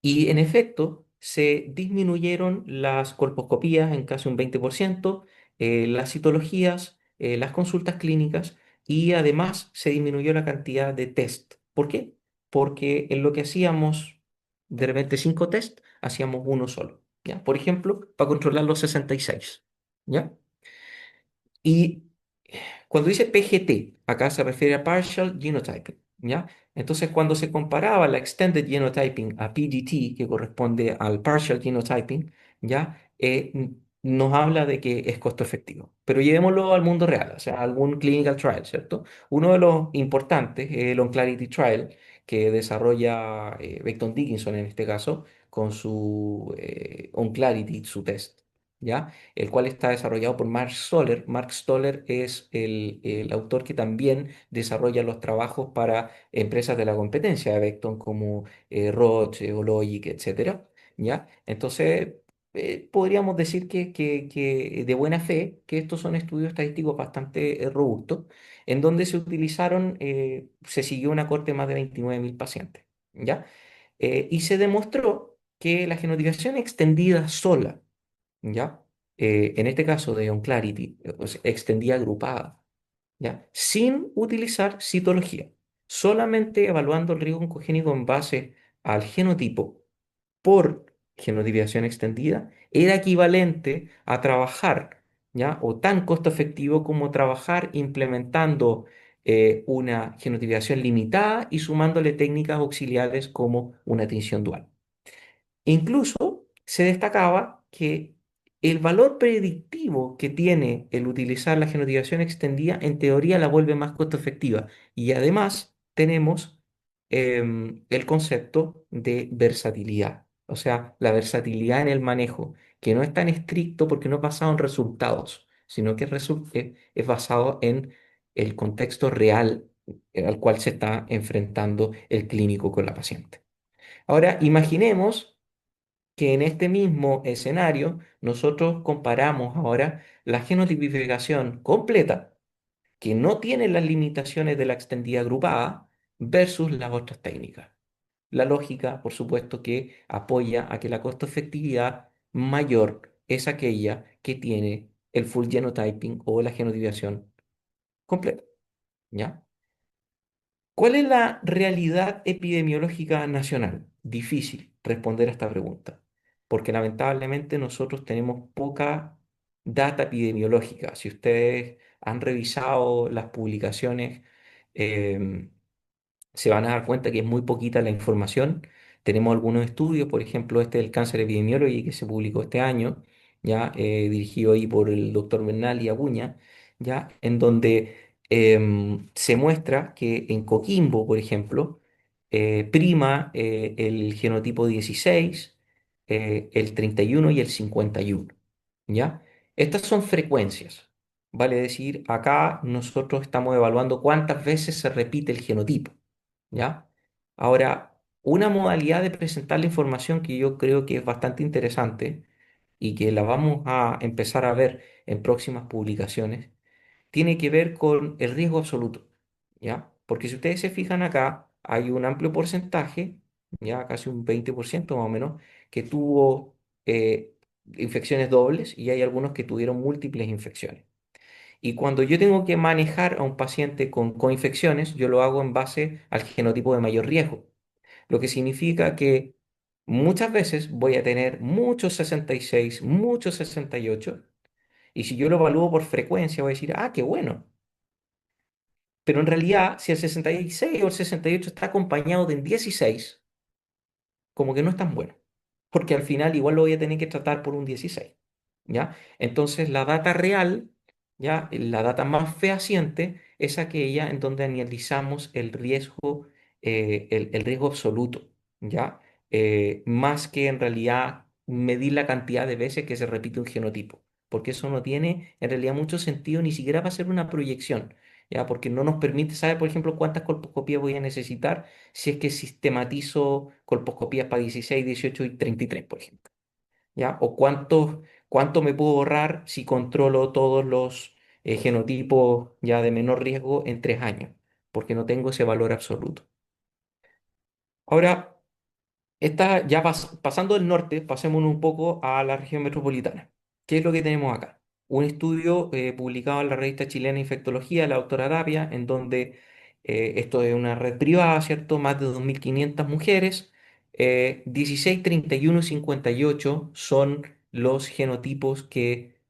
A: y en efecto, se disminuyeron las colposcopías en casi un 20%, las citologías, las consultas clínicas y además se disminuyó la cantidad de test. ¿Por qué? Porque en lo que hacíamos de repente 5 test, hacíamos uno solo. ¿Ya? Por ejemplo, para controlar los 66. ¿Ya? Y cuando dice PGT, acá se refiere a Partial Genotyping, ¿ya? Entonces, cuando se comparaba la Extended Genotyping a PGT, que corresponde al Partial Genotyping, ¿ya? nos habla de que es costo efectivo. Pero llevémoslo al mundo real, o sea, algún clinical trial, ¿cierto? Uno de los importantes es el OnClarity Trial, que desarrolla Becton Dickinson en este caso, con su OnClarity, su test, ¿ya? El cual está desarrollado por Mark Stoller. Mark Stoller es el autor que también desarrolla los trabajos para empresas de la competencia de Becton, como Roche, Hologic, etcétera. ¿Ya? Entonces, podríamos decir que de buena fe que estos son estudios estadísticos bastante robustos, en donde se utilizaron, se siguió una corte de más de 29.000 pacientes, ¿ya? Y se demostró que la genotipación extendida sola, ¿ya? En este caso de OnClarity, o sea, extendida agrupada, ¿ya? Sin utilizar citología, solamente evaluando el riesgo oncogénico en base al genotipo por genotipiación extendida era equivalente a trabajar, ¿ya? O tan costo efectivo como trabajar implementando una genotipiación limitada y sumándole técnicas auxiliares como una tinción dual. Incluso se destacaba que el valor predictivo que tiene el utilizar la genotipación extendida en teoría la vuelve más costo efectiva. Y además tenemos el concepto de versatilidad, o sea, la versatilidad en el manejo, que no es tan estricto porque no es basado en resultados, sino que es basado en el contexto real al cual se está enfrentando el clínico con la paciente. Ahora, imaginemos que en este mismo escenario nosotros comparamos ahora la genotipificación completa, que no tiene las limitaciones de la extendida agrupada, versus las otras técnicas. La lógica, por supuesto, que apoya a que la costo-efectividad mayor es aquella que tiene el full genotyping o la genotipiación completa, ¿ya? ¿Cuál es la realidad epidemiológica nacional? Difícil responder a esta pregunta, porque lamentablemente nosotros tenemos poca data epidemiológica. Si ustedes han revisado las publicaciones, em, se van a dar cuenta que es muy poquita la información. Tenemos algunos estudios, por ejemplo, este del cáncer epidemiology que se publicó este año, ya dirigido ahí por el doctor Bernal y Acuña, ya en donde se muestra que en Coquimbo, por ejemplo, prima el genotipo 16, el 31 y el 51, ¿ya? Estas son frecuencias. Vale decir, acá nosotros estamos evaluando cuántas veces se repite el genotipo. ¿Ya? Ahora, una modalidad de presentar la información que yo creo que es bastante interesante y que la vamos a empezar a ver en próximas publicaciones, tiene que ver con el riesgo absoluto, ¿ya? Porque si ustedes se fijan acá, hay un amplio porcentaje, ya casi un 20% más o menos, que tuvo infecciones dobles y hay algunos que tuvieron múltiples infecciones. Y cuando yo tengo que manejar a un paciente con coinfecciones, yo lo hago en base al genotipo de mayor riesgo, lo que significa que muchas veces voy a tener muchos 66, muchos 68, y si yo lo evalúo por frecuencia, voy a decir, ah, qué bueno. Pero en realidad, si el 66 o el 68 está acompañado de un 16, como que no es tan bueno, porque al final igual lo voy a tener que tratar por un 16, ¿ya? Entonces la data real, ¿ya? La data más fehaciente es aquella en donde analizamos el riesgo, el riesgo absoluto, ¿ya? Más que en realidad medir la cantidad de veces que se repite un genotipo, porque eso no tiene en realidad mucho sentido, ni siquiera va a ser una proyección. ¿Ya? Porque no nos permite saber, por ejemplo, cuántas colposcopías voy a necesitar si es que sistematizo colposcopías para 16, 18 y 33, por ejemplo, ¿ya? O cuánto me puedo ahorrar si controlo todos los genotipos ya de menor riesgo en 3 años, porque no tengo ese valor absoluto. Ahora, pasando del norte, pasemos un poco a la región metropolitana. ¿Qué es lo que tenemos acá? Un estudio publicado en la revista chilena Infectología, de la doctora Tapia, en donde esto es una red privada, ¿cierto? Más de 2.500 mujeres, 16, 31 y 58 son los genotipos que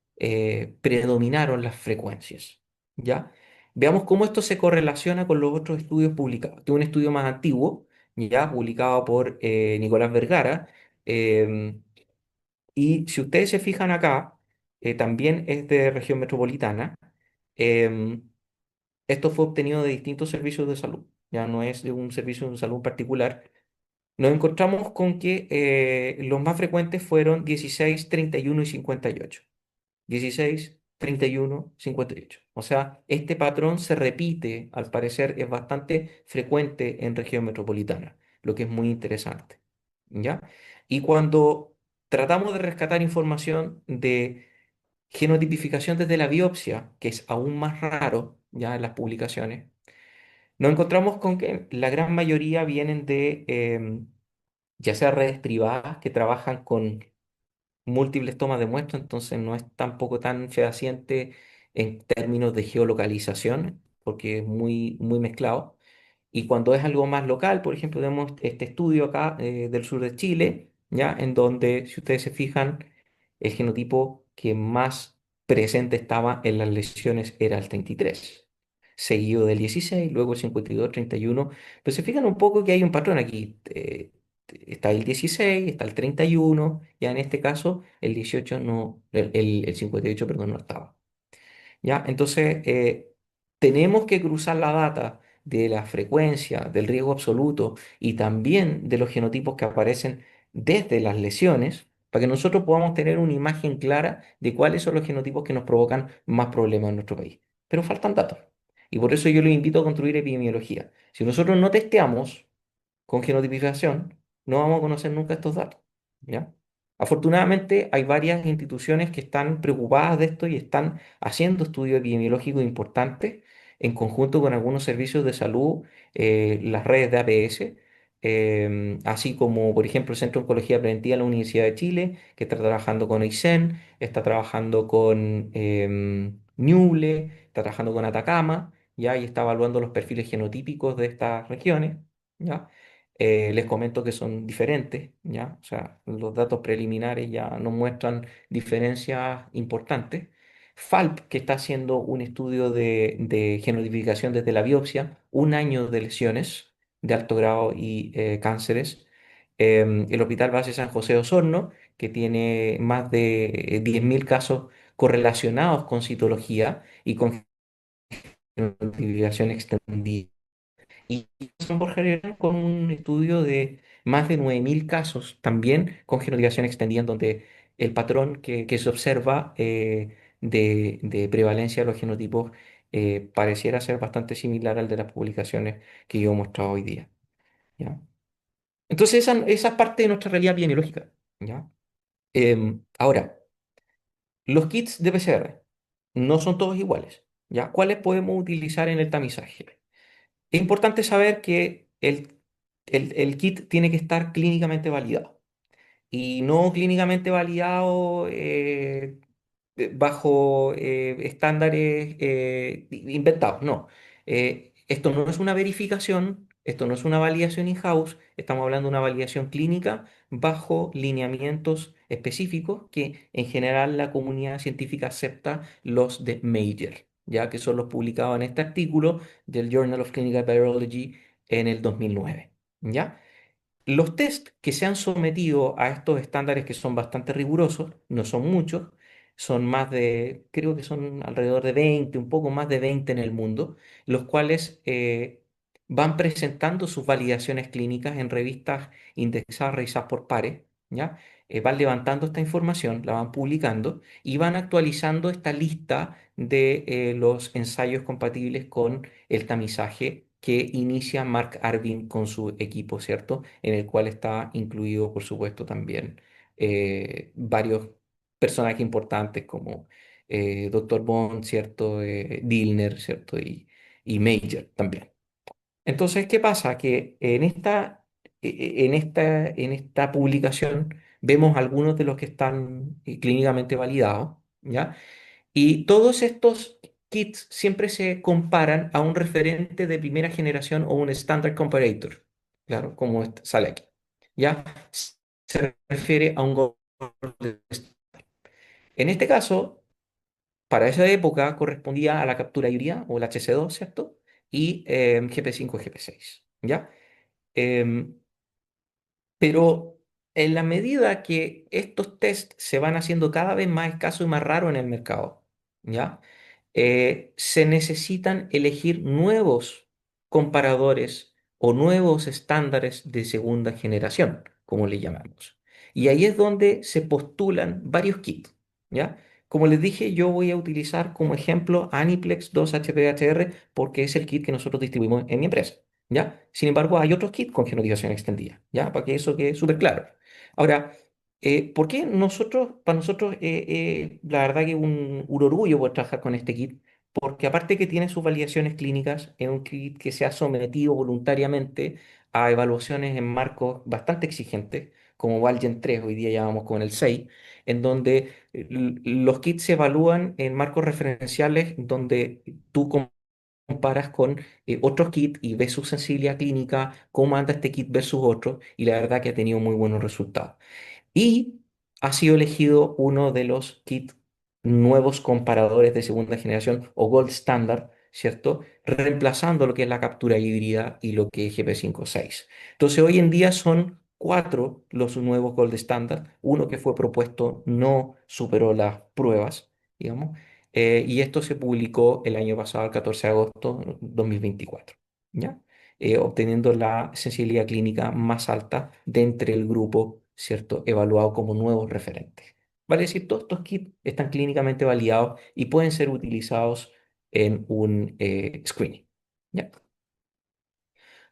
A: predominaron las frecuencias, ¿ya? Veamos cómo esto se correlaciona con los otros estudios publicados. Este es un estudio más antiguo, ya publicado por Nicolás Vergara. em, y si ustedes se fijan acá, también es de región metropolitana. Em, Esto fue obtenido de distintos servicios de salud, ya no es de un servicio de salud particular. Nos encontramos con que los más frecuentes fueron 16, 31 y 58. 16, 31, 58. O sea, este patrón se repite, al parecer es bastante frecuente en región metropolitana, lo que es muy interesante. ¿Ya? Y cuando tratamos de rescatar información de genotipificación desde la biopsia, que es aún más raro ya en las publicaciones, nos encontramos con que la gran mayoría vienen de ya sea redes privadas que trabajan con múltiples tomas de muestra, entonces no es tampoco tan fehaciente en términos de geolocalización, porque es muy mezclado. Y cuando es algo más local, por ejemplo, tenemos este estudio acá del sur de Chile, ¿ya? En donde, si ustedes se fijan, el genotipo que más presente estaba en las lesiones era el 33, seguido del 16, luego el 52, 31. Pero se fijan un poco que hay un patrón aquí. Está el 16, está el 31, ya en este caso el 18 no, el 58, perdón, no estaba. ¿Ya? Entonces, tenemos que cruzar la data de la frecuencia, del riesgo absoluto y también de los genotipos que aparecen desde las lesiones para que nosotros podamos tener una imagen clara de cuáles son los genotipos que nos provocan más problemas en nuestro país. Pero faltan datos. Y por eso yo los invito a construir epidemiología. Si nosotros no testeamos con genotipificación, no vamos a conocer nunca estos datos, ¿ya? Afortunadamente, hay varias instituciones que están preocupadas de esto y están haciendo estudios epidemiológicos importantes en conjunto con algunos servicios de salud, las redes de APS, así como, por ejemplo, el Centro de Oncología Preventiva de la Universidad de Chile, que está trabajando con Aysén, está trabajando con Ñuble, está trabajando con Atacama, ¿ya? Y está evaluando los perfiles genotípicos de estas regiones, ¿ya? Les comento que son diferentes, ¿ya? O sea, los datos preliminares ya no muestran diferencias importantes. FALP, que está haciendo un estudio de genotipificación desde la biopsia, un año de lesiones de alto grado y cánceres. El Hospital Base San José de Osorno, que tiene más de 10.000 casos correlacionados con citología y con genotipificación extendida. Y San Borja Herrera con un estudio de más de 9.000 casos, también con genotipificación extendida, en donde el patrón que se observa de prevalencia de los genotipos pareciera ser bastante similar al de las publicaciones que yo he mostrado hoy día. ¿Ya? Entonces, esa es parte de nuestra realidad epidemiológica. ¿Ya? Ahora, los kits de PCR no son todos iguales. ¿Ya? ¿Cuáles podemos utilizar en el tamizaje? Es importante saber que el kit tiene que estar clínicamente validado y no clínicamente validado bajo estándares inventados. No. Esto no es una verificación, esto no es una validación in-house, estamos hablando de una validación clínica bajo lineamientos específicos que en general la comunidad científica acepta los de Major, ya que son los publicados en este artículo del Journal of Clinical Virology en el 2009. ¿Ya? Los test que se han sometido a estos estándares que son bastante rigurosos, no son muchos, son más de, creo que son alrededor de 20, un poco más de 20 en el mundo, los cuales van presentando sus validaciones clínicas en revistas indexadas, revisadas por pares, ¿ya? Van levantando esta información, la van publicando y van actualizando esta lista de los ensayos compatibles con el tamizaje que inicia Mark Arvin con su equipo, ¿cierto? En el cual está incluido, por supuesto, también varios personajes importantes como Dr. Bond, ¿cierto? Dillner, ¿cierto? Y Major también. Entonces, ¿qué pasa? Que en esta publicación vemos algunos de los que están clínicamente validados, ¿ya? Y todos estos kits siempre se comparan a un referente de primera generación o un standard comparator, claro, como sale aquí. ¿Ya? Se refiere a un gold standard. En este caso, para esa época correspondía a la captura híbrida o el HC2, ¿cierto? Y GP5 y GP6, ¿ya? Em, pero en la medida que estos test se van haciendo cada vez más escasos y más raros en el mercado, ¿ya? Se necesitan elegir nuevos comparadores o nuevos estándares de segunda generación, como le llamamos. Y ahí es donde se postulan varios kits, ¿ya? Como les dije, yo voy a utilizar como ejemplo Aniplex 2 HPHR porque es el kit que nosotros distribuimos en mi empresa, ¿ya? Sin embargo, hay otros kits con genodización extendida, ¿ya? Para que eso quede súper claro. Ahora, ¿por qué nosotros, para nosotros, la verdad que un orgullo poder trabajar con este kit? Porque aparte que tiene sus validaciones clínicas, es un kit que se ha sometido voluntariamente a evaluaciones en marcos bastante exigentes, como Valgen 3, hoy día ya vamos con el 6, en donde los kits se evalúan en marcos referenciales donde tú comparas con otros kits y ves su sensibilidad clínica, cómo anda este kit versus otro, y la verdad que ha tenido muy buenos resultados. Y ha sido elegido uno de los kits nuevos comparadores de segunda generación o Gold Standard, ¿cierto? Reemplazando lo que es la captura híbrida y lo que es GP5.6. Entonces, hoy en día son cuatro los nuevos Gold Standard. Uno que fue propuesto no superó las pruebas, digamos, y esto se publicó el año pasado, el 14 de agosto de 2024, ¿ya? Obteniendo la sensibilidad clínica más alta de entre el grupo, ¿cierto? Evaluado como nuevos referentes. Vale decir, todos estos kits están clínicamente validados y pueden ser utilizados en un screening, ¿ya?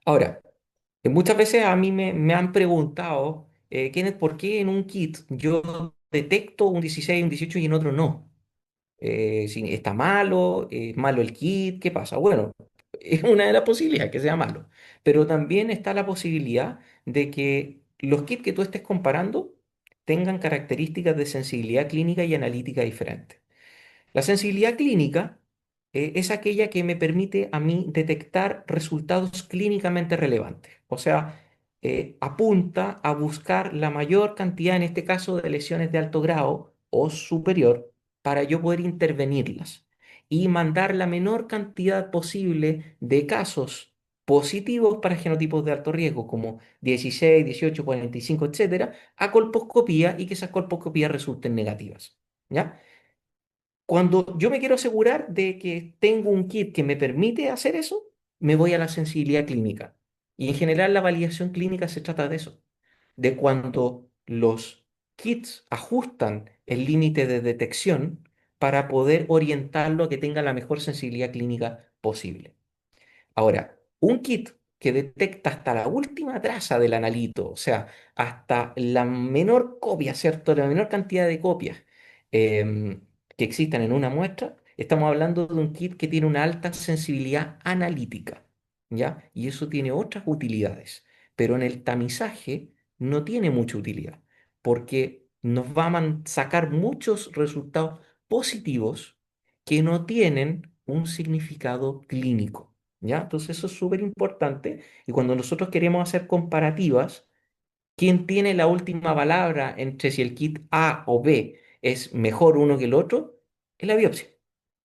A: Ahora, muchas veces a mí me han preguntado, Kenneth, ¿por qué en un kit yo detecto un 16, un 18 y en otro no? Si está malo, es malo el kit, ¿qué pasa? Bueno, es una de las posibilidades que sea malo, pero también está la posibilidad de que los kits que tú estés comparando tengan características de sensibilidad clínica y analítica diferentes. La sensibilidad clínica es aquella que me permite a mí detectar resultados clínicamente relevantes. O sea, apunta a buscar la mayor cantidad, en este caso, de lesiones de alto grado o superior para yo poder intervenirlas y mandar la menor cantidad posible de casos positivos para genotipos de alto riesgo, como 16, 18, 45, etcétera, a colposcopía y que esas colposcopías resulten negativas. ¿Ya? Cuando yo me quiero asegurar de que tengo un kit que me permite hacer eso, me voy a la sensibilidad clínica. Y en general la validación clínica se trata de eso, de cuando los kits ajustan el límite de detección para poder orientarlo a que tenga la mejor sensibilidad clínica posible. Ahora, un kit que detecta hasta la última traza del analito, o sea, hasta la menor copia, ¿cierto? La menor cantidad de copias em, que existan en una muestra, estamos hablando de un kit que tiene una alta sensibilidad analítica, ¿ya? Y eso tiene otras utilidades, pero en el tamizaje no tiene mucha utilidad, porque nos va a sacar muchos resultados positivos que no tienen un significado clínico. ¿Ya? Entonces eso es súper importante y cuando nosotros queremos hacer comparativas, ¿quién tiene la última palabra entre si el kit A o B es mejor uno que el otro? Es la biopsia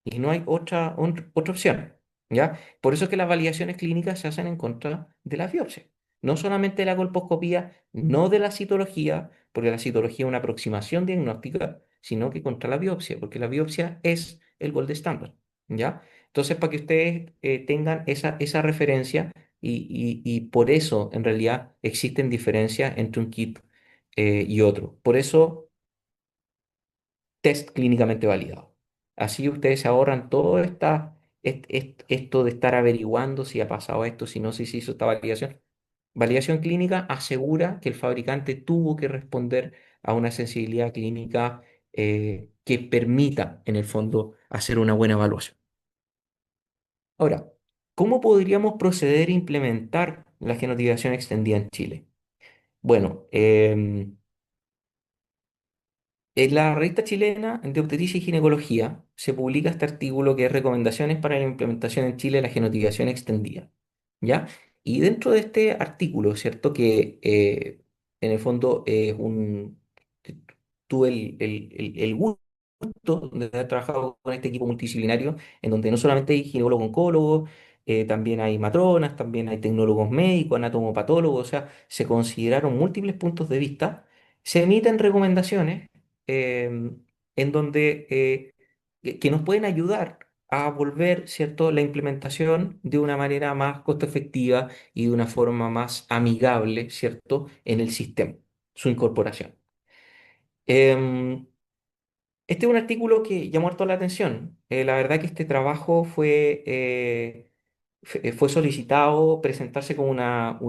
A: y no hay otra opción, ¿ya? Por eso es que las validaciones clínicas se hacen en contra de la biopsia. No solamente de la colposcopía, no de la citología, porque la citología es una aproximación diagnóstica, sino que contra la biopsia, porque la biopsia es el gold standard, ¿ya? Entonces, para que ustedes tengan esa referencia y por eso, en realidad, existen diferencias entre un kit y otro. Por eso test clínicamente validado. Así ustedes se ahorran todo esto de estar averiguando si ha pasado esto, si no, si se hizo esta validación. Validación clínica asegura que el fabricante tuvo que responder a una sensibilidad clínica que permita, en el fondo, hacer una buena evaluación. Ahora, ¿cómo podríamos proceder a implementar la genotipación extendida en Chile? Bueno, en la revista chilena de obstetricia y ginecología se publica este artículo que es Recomendaciones para la implementación en Chile de la genotipiación extendida, ¿ya? Y dentro de este artículo, ¿cierto? Que en el fondo es tuve el gusto de haber trabajado con este equipo multidisciplinario, en donde no solamente hay ginecólogos oncólogos, también hay matronas, también hay tecnólogos médicos, anatomopatólogos, o sea, se consideraron múltiples puntos de vista Se emiten recomendaciones en donde que nos pueden ayudar a volver, ¿cierto?, la implementación de una manera más costo efectiva y de una forma más amigable, ¿cierto?, en el sistema, su incorporación. Em, este es un artículo que llamó harto la atención. La verdad que este trabajo fue solicitado presentarse como una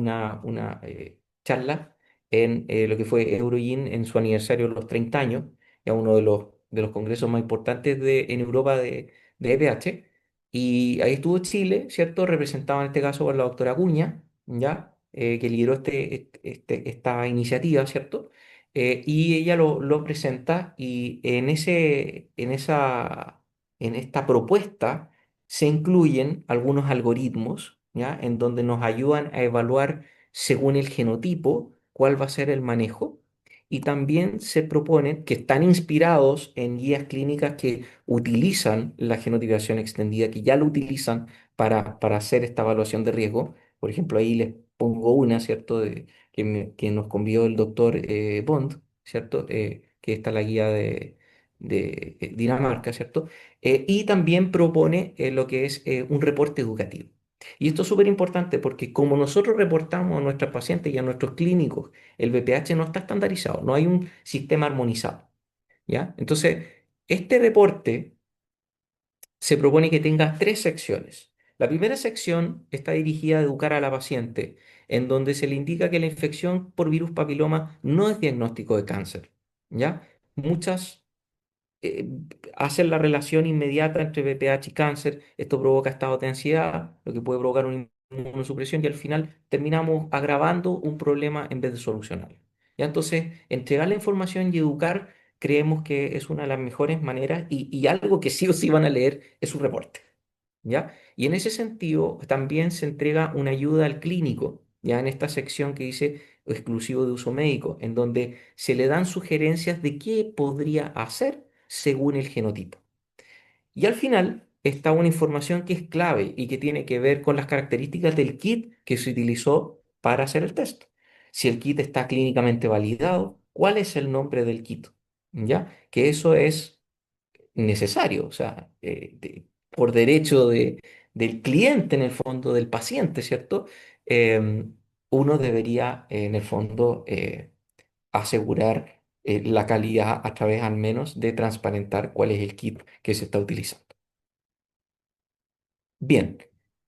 A: charla en lo que fue Eurogin en su aniversario de los 30 años, ya uno de los congresos más importantes en Europa de EPH. Y ahí estuvo Chile, ¿cierto? Representado en este caso por la doctora Acuña, ¿ya? Que lideró esta iniciativa, ¿cierto? Y ella lo presenta y en esta propuesta se incluyen algunos algoritmos, ¿ya? En donde nos ayudan a evaluar según el genotipo cuál va a ser el manejo. Y también se proponen que están inspirados en guías clínicas que utilizan la genotipación extendida, que ya lo utilizan para hacer esta evaluación de riesgo. Por ejemplo, ahí les pongo una, ¿cierto? Que nos convió el doctor Bond, ¿cierto? Que está la guía de Dinamarca, ¿cierto? Y también propone lo que es un reporte educativo. Y esto es súper importante porque como nosotros reportamos a nuestros pacientes y a nuestros clínicos, el BPH no está estandarizado, no hay un sistema armonizado, ¿ya? Entonces, este reporte se propone que tenga tres secciones. La primera sección está dirigida a educar a la paciente, en donde se le indica que la infección por virus papiloma no es diagnóstico de cáncer, ¿ya? Muchas eh, hacen la relación inmediata entre VPH y cáncer. Esto provoca estados de ansiedad, lo que puede provocar una inmunosupresión y al final terminamos agravando un problema en vez de solucionarlo. ¿Ya? Entonces, entregar la información y educar creemos que es una de las mejores maneras y algo que sí o sí van a leer es su reporte. ¿Ya? Y en ese sentido también se entrega una ayuda al clínico, ya en esta sección que dice exclusivo de uso médico, en donde se le dan sugerencias de qué podría hacer según el genotipo. Y al final está una información que es clave y que tiene que ver con las características del kit que se utilizó para hacer el test. Si el kit está clínicamente validado, ¿cuál es el nombre del kit? ¿Ya? Que eso es necesario, o sea, por derecho del cliente, en el fondo, del paciente, ¿cierto? Uno debería, en el fondo, asegurar la calidad a través al menos de transparentar cuál es el kit que se está utilizando. Bien,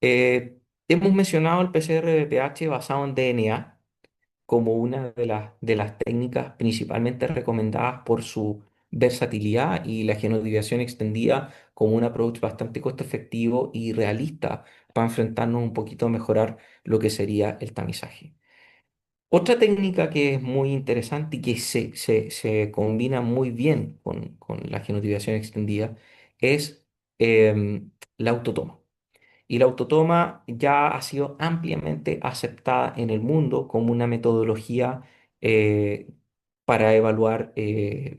A: hemos mencionado el PCR de pH basado en DNA como una de las técnicas principalmente recomendadas por su versatilidad y la genodiviación extendida como un approach bastante costo efectivo y realista para enfrentarnos un poquito a mejorar lo que sería el tamizaje. Otra técnica que es muy interesante y que se combina muy bien con la genotipiación extendida es la autotoma. Y la autotoma ya ha sido ampliamente aceptada en el mundo como una metodología eh, para evaluar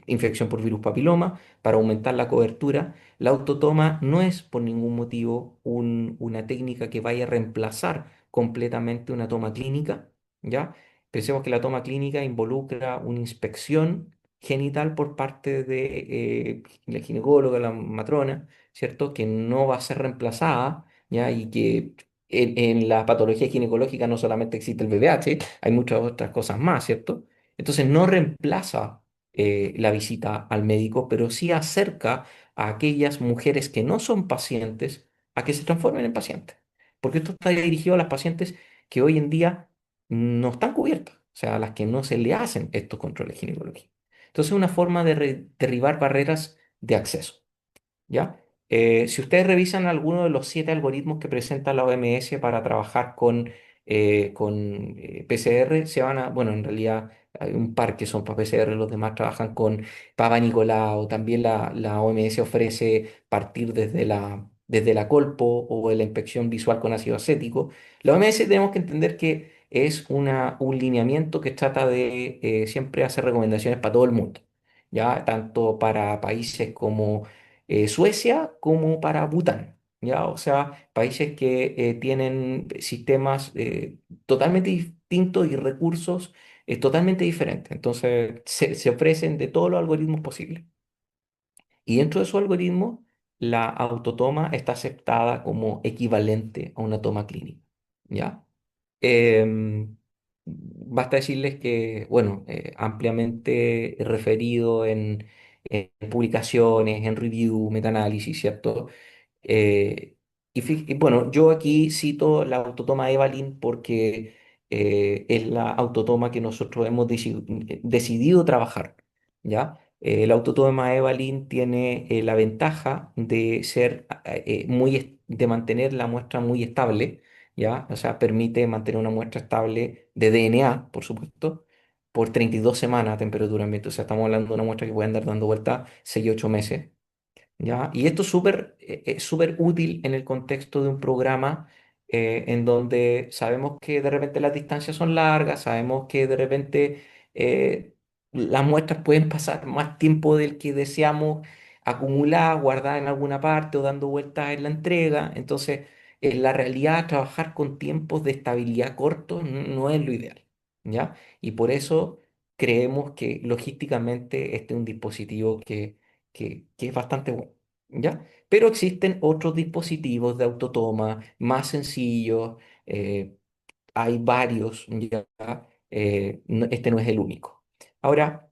A: infección por virus papiloma, para aumentar la cobertura. La autotoma no es por ningún motivo una técnica que vaya a reemplazar completamente una toma clínica, ¿ya? Pensemos que la toma clínica involucra una inspección genital por parte de la ginecóloga, la matrona, ¿cierto? Que no va a ser reemplazada, ¿ya? Y que en la patología ginecológica no solamente existe el VIH, hay muchas otras cosas más, ¿cierto? Entonces no reemplaza la visita al médico, pero sí acerca a aquellas mujeres que no son pacientes a que se transformen en pacientes. Porque esto está dirigido a las pacientes que hoy en día no están cubiertas, o sea, a las que no se le hacen estos controles ginecológicos. Entonces es una forma de derribar barreras de acceso. ¿Ya? Si ustedes revisan alguno de los 7 algoritmos que presenta la OMS para trabajar con PCR, bueno, en realidad hay un par que son para PCR, los demás trabajan con Papa Nicolau, también la OMS ofrece partir desde la colpo o de la inspección visual con ácido acético. La OMS tenemos que entender que es un lineamiento que trata de siempre hacer recomendaciones para todo el mundo, ¿ya? Tanto para países como Suecia como para Bután, ¿ya? O sea, países que tienen sistemas totalmente distintos y recursos Es totalmente diferente. Entonces, se ofrecen de todos los algoritmos posibles. Y dentro de su algoritmo, la autotoma está aceptada como equivalente a una toma clínica. ¿Ya? Basta decirles que, bueno, ampliamente referido en publicaciones, en review, metaanálisis, ¿cierto? Eh, y bueno, yo aquí cito la autotoma Evalyn porque es la autotoma que nosotros hemos decidido trabajar, ¿ya? La autotoma Evalyn tiene la ventaja de ser de mantener la muestra muy estable, ¿ya? O sea, permite mantener una muestra estable de DNA, por supuesto, por 32 semanas a temperatura ambiente. O sea, estamos hablando de una muestra que puede andar dando vuelta 6 8 meses. ¿Ya? Y esto es súper útil en el contexto de un programa en donde sabemos que de repente las distancias son largas, sabemos que de repente las muestras pueden pasar más tiempo del que deseamos acumular, guardar en alguna parte o dando vueltas en la entrega. Entonces, en la realidad, trabajar con tiempos de estabilidad cortos no es lo ideal, ¿ya? Y por eso creemos que logísticamente este es un dispositivo que es bastante bueno, ¿ya? Pero existen otros dispositivos de autotoma más sencillos, hay varios, ¿ya? Este no es el único. Ahora,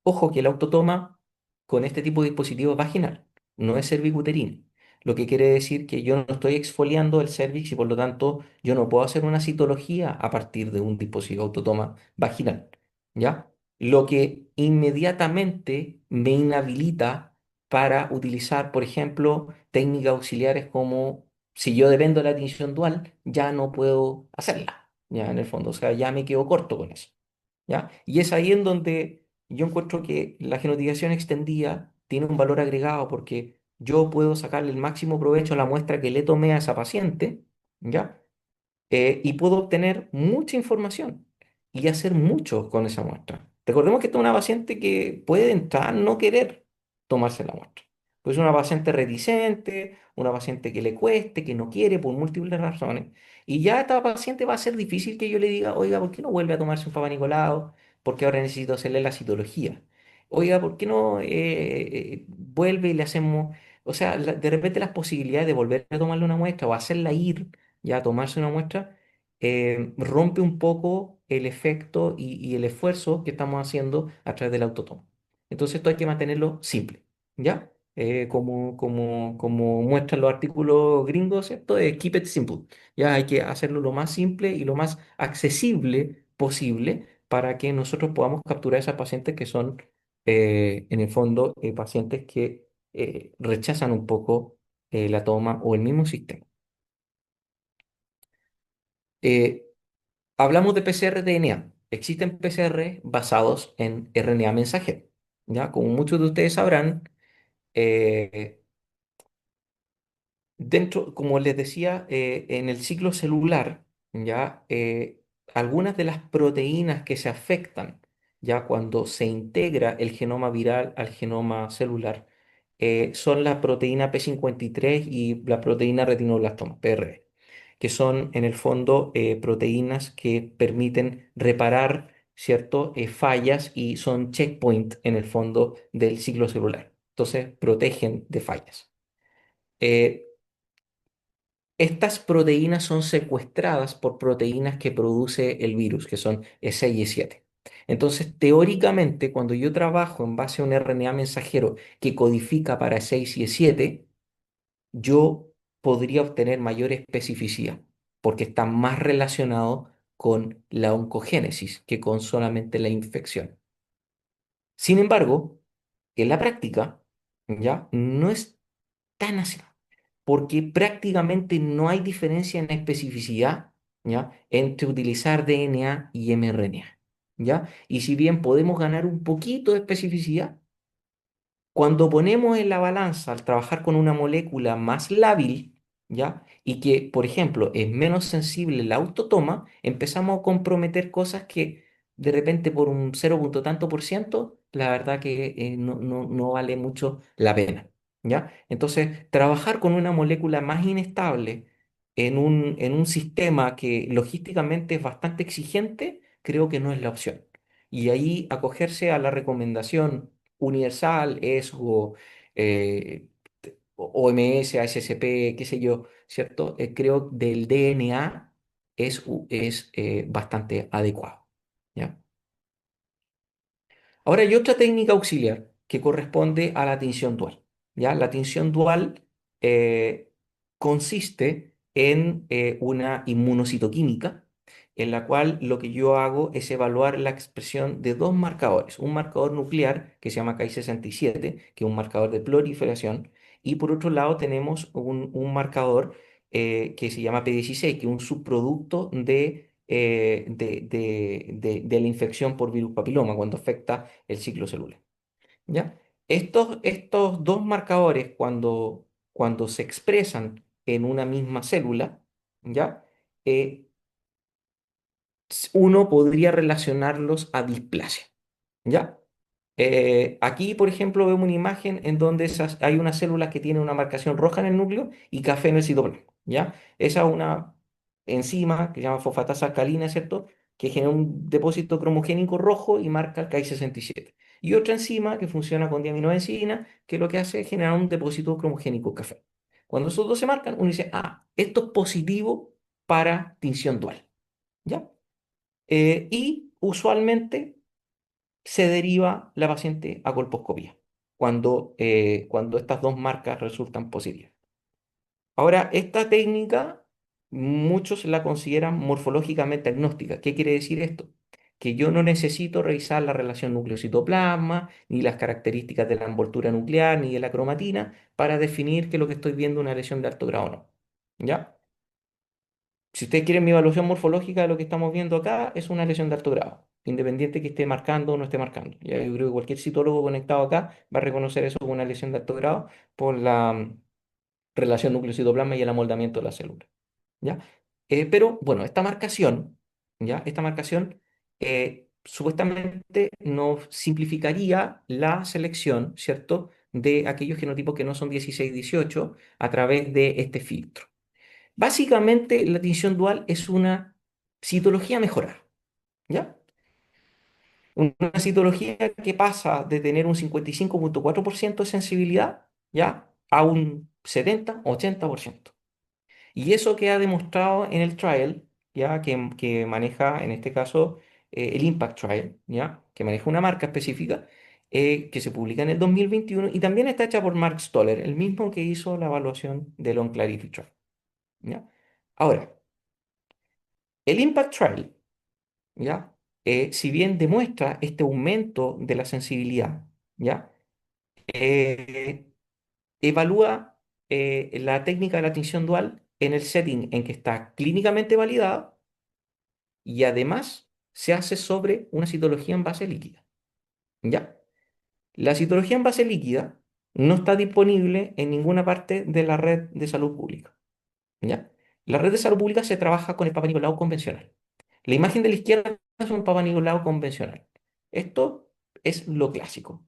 A: ojo que el autotoma con este tipo de dispositivo es vaginal, no es cervicuterino. Lo que quiere decir que yo no estoy exfoliando el cervix y por lo tanto yo no puedo hacer una citología a partir de un dispositivo autotoma vaginal. ¿Ya? Lo que inmediatamente me inhabilita para utilizar, por ejemplo, técnicas auxiliares como si yo dependo de la tinción dual, ya no puedo hacerla, ya en el fondo, o sea, ya me quedo corto con eso. ¿Ya? Y es ahí en donde yo encuentro que la genotización extendida tiene un valor agregado porque yo puedo sacarle el máximo provecho a la muestra que le tomé a esa paciente, ¿ya? Y puedo obtener mucha información y hacer mucho con esa muestra. Recordemos que esta es una paciente que puede entrar no querer tomarse la muestra. Pues es una paciente reticente, una paciente que le cueste, que no quiere por múltiples razones. Y ya a esta paciente va a ser difícil que yo le diga, oiga, ¿por qué no vuelve a tomarse un Papa Nicolau? Porque ahora necesito hacerle la citología. Oiga, ¿por qué no vuelve y le hacemos... O sea, de repente las posibilidades de volver a tomarle una muestra o hacerla ir ya tomarse una muestra, rompe un poco el efecto y el esfuerzo que estamos haciendo a través del autotoma. Entonces esto hay que mantenerlo simple, ¿ya? Como muestran los artículos gringos, ¿cierto? Keep it simple. Ya hay que hacerlo lo más simple y lo más accesible posible para que nosotros podamos capturar a esas pacientes que son, en el fondo, pacientes que rechazan un poco la toma o el mismo sistema. Eh, Hablamos de PCR de DNA. Existen PCR basados en RNA mensajero. ¿Ya? Como muchos de ustedes sabrán, eh, dentro, como les decía, en el ciclo celular, ¿ya? Algunas de las proteínas que se afectan, ya cuando se integra el genoma viral al genoma celular, son la proteína P53 y la proteína retinoblastoma, PRB, que son en el fondo proteínas que permiten reparar, ¿cierto? Fallas y son checkpoint en el fondo del ciclo celular. Entonces, protegen de fallas. Eh, Estas proteínas son secuestradas por proteínas que produce el virus, que son E6 y E7. Entonces, teóricamente, cuando yo trabajo en base a un RNA mensajero que codifica para E6 y E7, yo podría obtener mayor especificidad, porque está más relacionado con la oncogénesis que con solamente la infección. Sin embargo, en la práctica, ya no es tan así, porque prácticamente no hay diferencia en especificidad, ¿ya? Entre utilizar DNA y mRNA, ¿ya? Y si bien podemos ganar un poquito de especificidad, cuando ponemos en la balanza al trabajar con una molécula más lábil, ¿ya? Y que, por ejemplo, es menos sensible la autotoma, empezamos a comprometer cosas que de repente por un cero punto tanto por ciento, la verdad que no vale mucho la pena, ¿ya? Entonces, trabajar con una molécula más inestable en un sistema que logísticamente es bastante exigente, creo que no es la opción. Y ahí acogerse a la recomendación universal, ESGO, eh, OMS, ASCP, qué sé yo, ¿cierto? Creo del DNA es bastante adecuado. ¿Ya? Ahora hay otra técnica auxiliar que corresponde a la tinción dual. ¿Ya? La tinción dual eh, consiste en una inmunocitoquímica en la cual lo que yo hago es evaluar la expresión de dos marcadores. Un marcador nuclear que se llama Ki-67, que es un marcador de proliferación, y por otro lado tenemos un marcador que se llama P16, que es un subproducto de la infección por virus papiloma cuando afecta el ciclo celular. ¿Ya? Estos dos marcadores, cuando se expresan en una misma célula, ¿ya? Eh, Uno podría relacionarlos a displasia. ¿Ya? Aquí, por ejemplo, vemos una imagen en donde hay unas células que tienen una marcación roja en el núcleo y café en el citoplasma, ¿ya? Esa es una enzima que se llama fosfatasa alcalina, ¿cierto? Que genera un depósito cromogénico rojo y marca el Ki-67. Y otra enzima que funciona con diaminobencidina, que lo que hace es generar un depósito cromogénico café. Cuando esos dos se marcan, uno dice, ah, esto es positivo para tinción dual, ¿ya? Y usualmente se deriva la paciente a colposcopía cuando estas dos marcas resultan positivas. Ahora, esta técnica muchos la consideran morfológicamente agnóstica. ¿Qué quiere decir esto? Que yo no necesito revisar la relación núcleo-citoplasma, ni las características de la envoltura nuclear, ni de la cromatina, para definir que lo que estoy viendo es una lesión de alto grado o no. ¿Ya? Si ustedes quieren mi evaluación morfológica de lo que estamos viendo acá, es una lesión de alto grado, independiente que esté marcando o no esté marcando. Ya, yo creo que cualquier citólogo conectado acá va a reconocer eso como una lesión de alto grado por la relación núcleo-citoplasma y el amoldamiento de la célula. ¿Ya? Pero bueno, esta marcación, ¿ya? Esta marcación supuestamente nos simplificaría la selección, ¿cierto? De aquellos genotipos que no son 16-18 a través de este filtro. Básicamente, la tinción dual es una citología mejorada, ¿ya? Una citología que pasa de tener un 55,4% de sensibilidad, ¿ya? A un 70-80%. Y eso queda demostrado en el trial, ¿ya? Que maneja, en este caso, el Impact Trial, ¿ya? Que maneja una marca específica que se publica en el 2021 y también está hecha por Mark Stoller, el mismo que hizo la evaluación del Long Clarity Trial, ¿ya? Ahora, el Impact Trial, ¿ya? Si bien demuestra este aumento de la sensibilidad, ¿ya? Eh, Evalúa la técnica de la tinción dual en el setting en que está clínicamente validada y además se hace sobre una citología en base líquida, ¿ya? La citología en base líquida no está disponible en ninguna parte de la red de salud pública, ¿ya? La red de salud pública se trabaja con el Papa Nicolau convencional. La imagen de la izquierda es un Papa Nicolau convencional. Esto es lo clásico.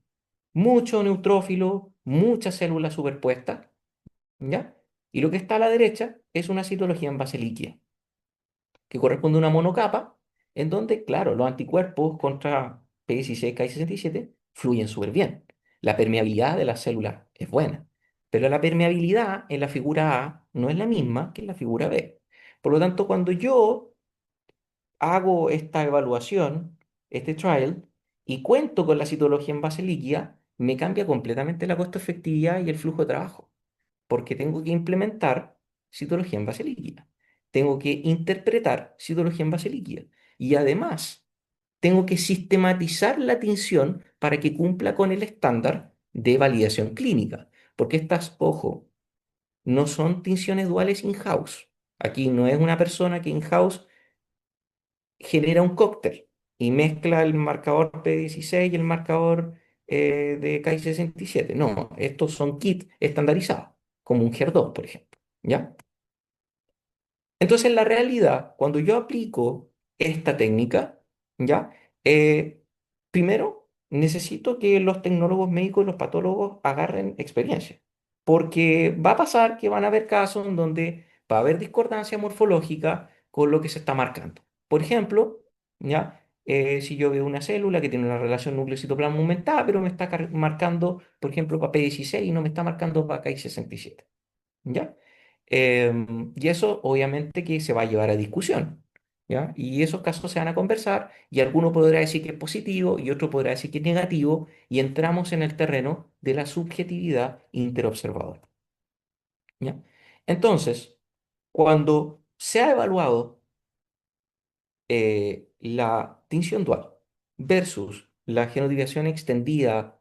A: Mucho neutrófilo, muchas células superpuestas, ¿ya? Y lo que está a la derecha es una citología en base líquida, que corresponde a una monocapa, en donde, claro, los anticuerpos contra P16, Ki-67 fluyen súper bien. La permeabilidad de las células es buena, pero la permeabilidad en la figura A no es la misma que en la figura B. Por lo tanto, cuando yo hago esta evaluación, este trial, y cuento con la citología en base líquida, me cambia completamente la costo-efectividad y el flujo de trabajo, porque tengo que implementar citología en base líquida, tengo que interpretar citología en base líquida, y además tengo que sistematizar la tinción para que cumpla con el estándar de validación clínica, porque estas, ojo, no son tinciones duales in-house. Aquí no es una persona que in-house genera un cóctel y mezcla el marcador P16 y el marcador de Ki-67. No, estos son kits estandarizados, como un HER2, por ejemplo. ¿Ya? Entonces, en la realidad, cuando yo aplico esta técnica, ¿ya? Eh, Primero, necesito que los tecnólogos médicos y los patólogos agarren experiencia, porque va a pasar que van a haber casos en donde va a haber discordancia morfológica con lo que se está marcando. Por ejemplo, ¿ya? si yo veo una célula que tiene una relación núcleo-citoplasma aumentada, pero me está marcando, por ejemplo, para P16 y no me está marcando para KI67. ¿Ya? Y eso obviamente que se va a llevar a discusión, ¿ya? Y esos casos se van a conversar y alguno podrá decir que es positivo y otro podrá decir que es negativo y entramos en el terreno de la subjetividad interobservadora, ¿ya? Entonces, cuando se ha evaluado la tinción dual versus la genotipiación extendida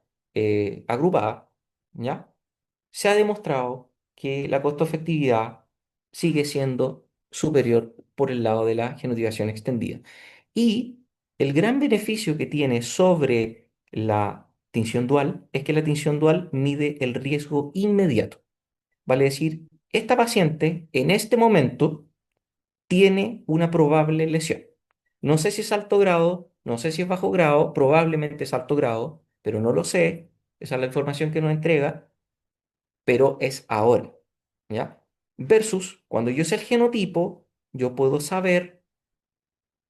A: agrupada, ¿ya? Se ha demostrado que la costo-efectividad sigue siendo superior por el lado de la genotipiación extendida. Y el gran beneficio que tiene sobre la tinción dual es que la tinción dual mide el riesgo inmediato. Vale decir, esta paciente en este momento tiene una probable lesión. No sé si es alto grado, no sé si es bajo grado, probablemente es alto grado, pero no lo sé. Esa es la información que nos entrega, pero es ahora, ¿ya? Versus cuando yo sé el genotipo, yo puedo saber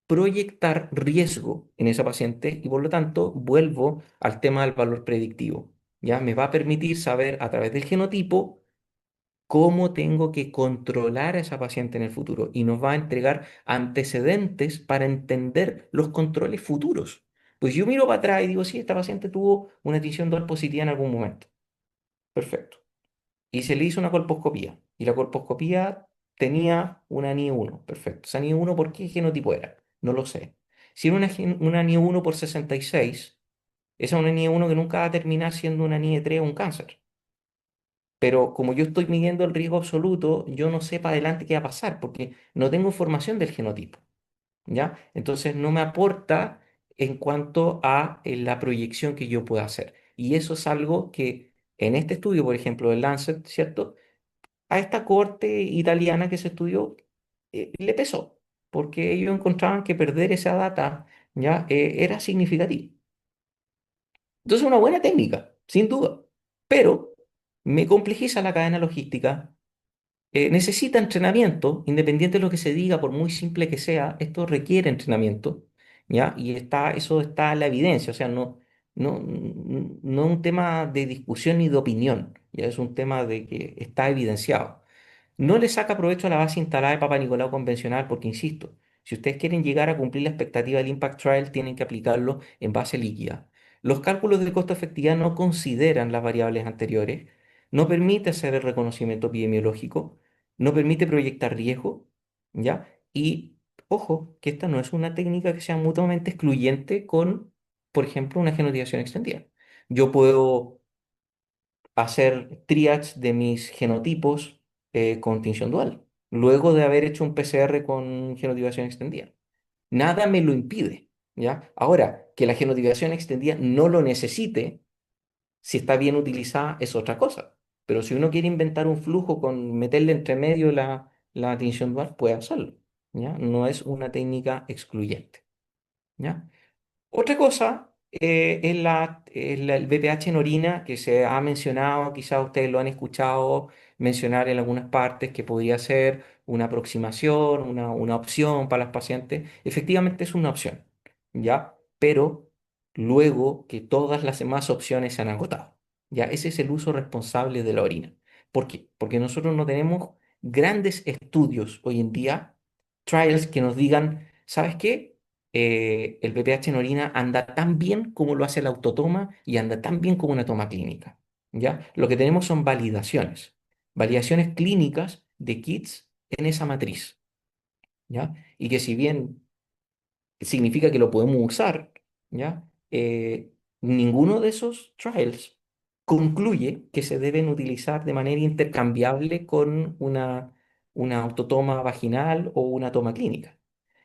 A: proyectar riesgo en esa paciente y por lo tanto vuelvo al tema del valor predictivo, ¿ya? Me va a permitir saber a través del genotipo cómo tengo que controlar a esa paciente en el futuro y nos va a entregar antecedentes para entender los controles futuros. Pues yo miro para atrás y digo, sí, esta paciente tuvo una tinción dual positiva en algún momento. Perfecto. Y se le hizo una colposcopía. Y la colposcopía tenía una NIE1. Perfecto. Esa NIE1, ¿por qué genotipo era? No lo sé. Si era una NIE1 por 66, esa es una NIE1 que nunca va a terminar siendo una NIE3 o un cáncer. Pero como yo estoy midiendo el riesgo absoluto, yo no sé para adelante qué va a pasar, porque no tengo información del genotipo, ¿ya? Entonces no me aporta en cuanto a la proyección que yo pueda hacer. Y eso es algo que en este estudio, por ejemplo, del Lancet, ¿cierto? A esta corte italiana que se estudió le pesó, porque ellos encontraban que perder esa data ya era significativo. Entonces, una buena técnica, sin duda, pero me complejiza la cadena logística. Necesita entrenamiento, independiente de lo que se diga, por muy simple que sea, esto requiere entrenamiento, ¿ya? Y eso está en la evidencia, o sea, no es un tema de discusión ni de opinión, ya es un tema de que está evidenciado. No le saca provecho a la base instalada de Papa Nicolau convencional porque, insisto, si ustedes quieren llegar a cumplir la expectativa del Impact Trial, tienen que aplicarlo en base líquida. Los cálculos de costo-efectividad no consideran las variables anteriores, no permite hacer el reconocimiento epidemiológico, no permite proyectar riesgo, ¿ya? Y ojo, que esta no es una técnica que sea mutuamente excluyente con, por ejemplo, una genotipiación extendida. Yo puedo hacer triage de mis genotipos con tinción dual, luego de haber hecho un PCR con genotipiación extendida. Nada me lo impide, ¿ya? Ahora, que la genotipiación extendida no lo necesite, si está bien utilizada, es otra cosa. Pero si uno quiere inventar un flujo con meterle entre medio la tinción dual, puede hacerlo, ¿ya? No es una técnica excluyente, ¿ya? Otra cosa el BPH en orina que se ha mencionado, quizás ustedes lo han escuchado mencionar en algunas partes, que podría ser una aproximación, una opción para las pacientes. Efectivamente es una opción, ¿ya? Pero luego que todas las demás opciones se han agotado, ¿ya? Ese es el uso responsable de la orina. ¿Por qué? Porque nosotros no tenemos grandes estudios hoy en día, trials que nos digan, ¿sabes qué? El BPH en orina anda tan bien como lo hace el autotoma y anda tan bien como una toma clínica, ¿ya? Lo que tenemos son validaciones clínicas de kits en esa matriz, ¿ya? Y que si bien significa que lo podemos usar, ¿ya? Ninguno de esos trials concluye que se deben utilizar de manera intercambiable con una autotoma vaginal o una toma clínica.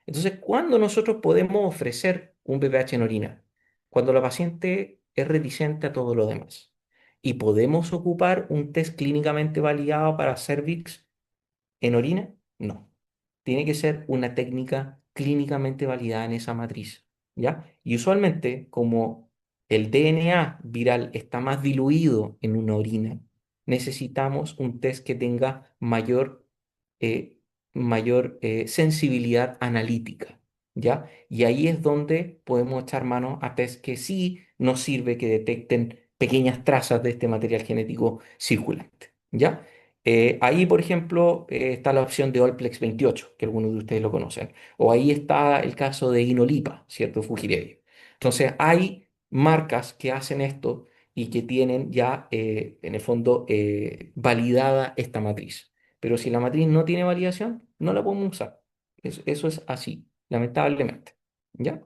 A: Entonces, ¿cuándo nosotros podemos ofrecer un BPH en orina? Cuando la paciente es reticente a todo lo demás. ¿Y podemos ocupar un test clínicamente validado para cervix en orina? No. Tiene que ser una técnica clínicamente validada en esa matriz, ¿ya? Y usualmente, como el DNA viral está más diluido en una orina, necesitamos un test que tenga mayor sensibilidad analítica, ¿ya? Y ahí es donde podemos echar mano a test que sí nos sirve que detecten pequeñas trazas de este material genético circulante, ¿ya? Ahí, por ejemplo, está la opción de Olplex 28, que algunos de ustedes lo conocen, o ahí está el caso de Inolipa, ¿cierto? Fujirebio. Entonces, hay marcas que hacen esto y que tienen ya, en el fondo, validada esta matriz. Pero si la matriz no tiene validación, no la podemos usar. Eso es así, lamentablemente. ¿Ya?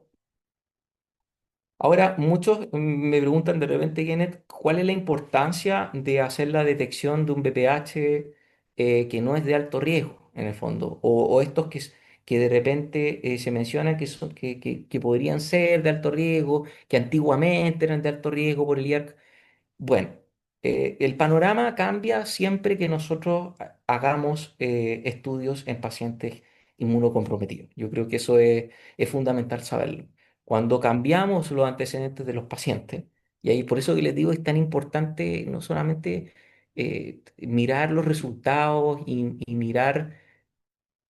A: Ahora, muchos me preguntan de repente, Kenneth, ¿cuál es la importancia de hacer la detección de un BPH que no es de alto riesgo, en el fondo? O estos que de repente se mencionan que podrían ser de alto riesgo, que antiguamente eran de alto riesgo por el IARC. Bueno, el panorama cambia siempre que nosotros hagamos estudios en pacientes inmunocomprometidos. Yo creo que eso es fundamental saberlo. Cuando cambiamos los antecedentes de los pacientes, y ahí por eso que les digo es tan importante no solamente mirar los resultados y mirar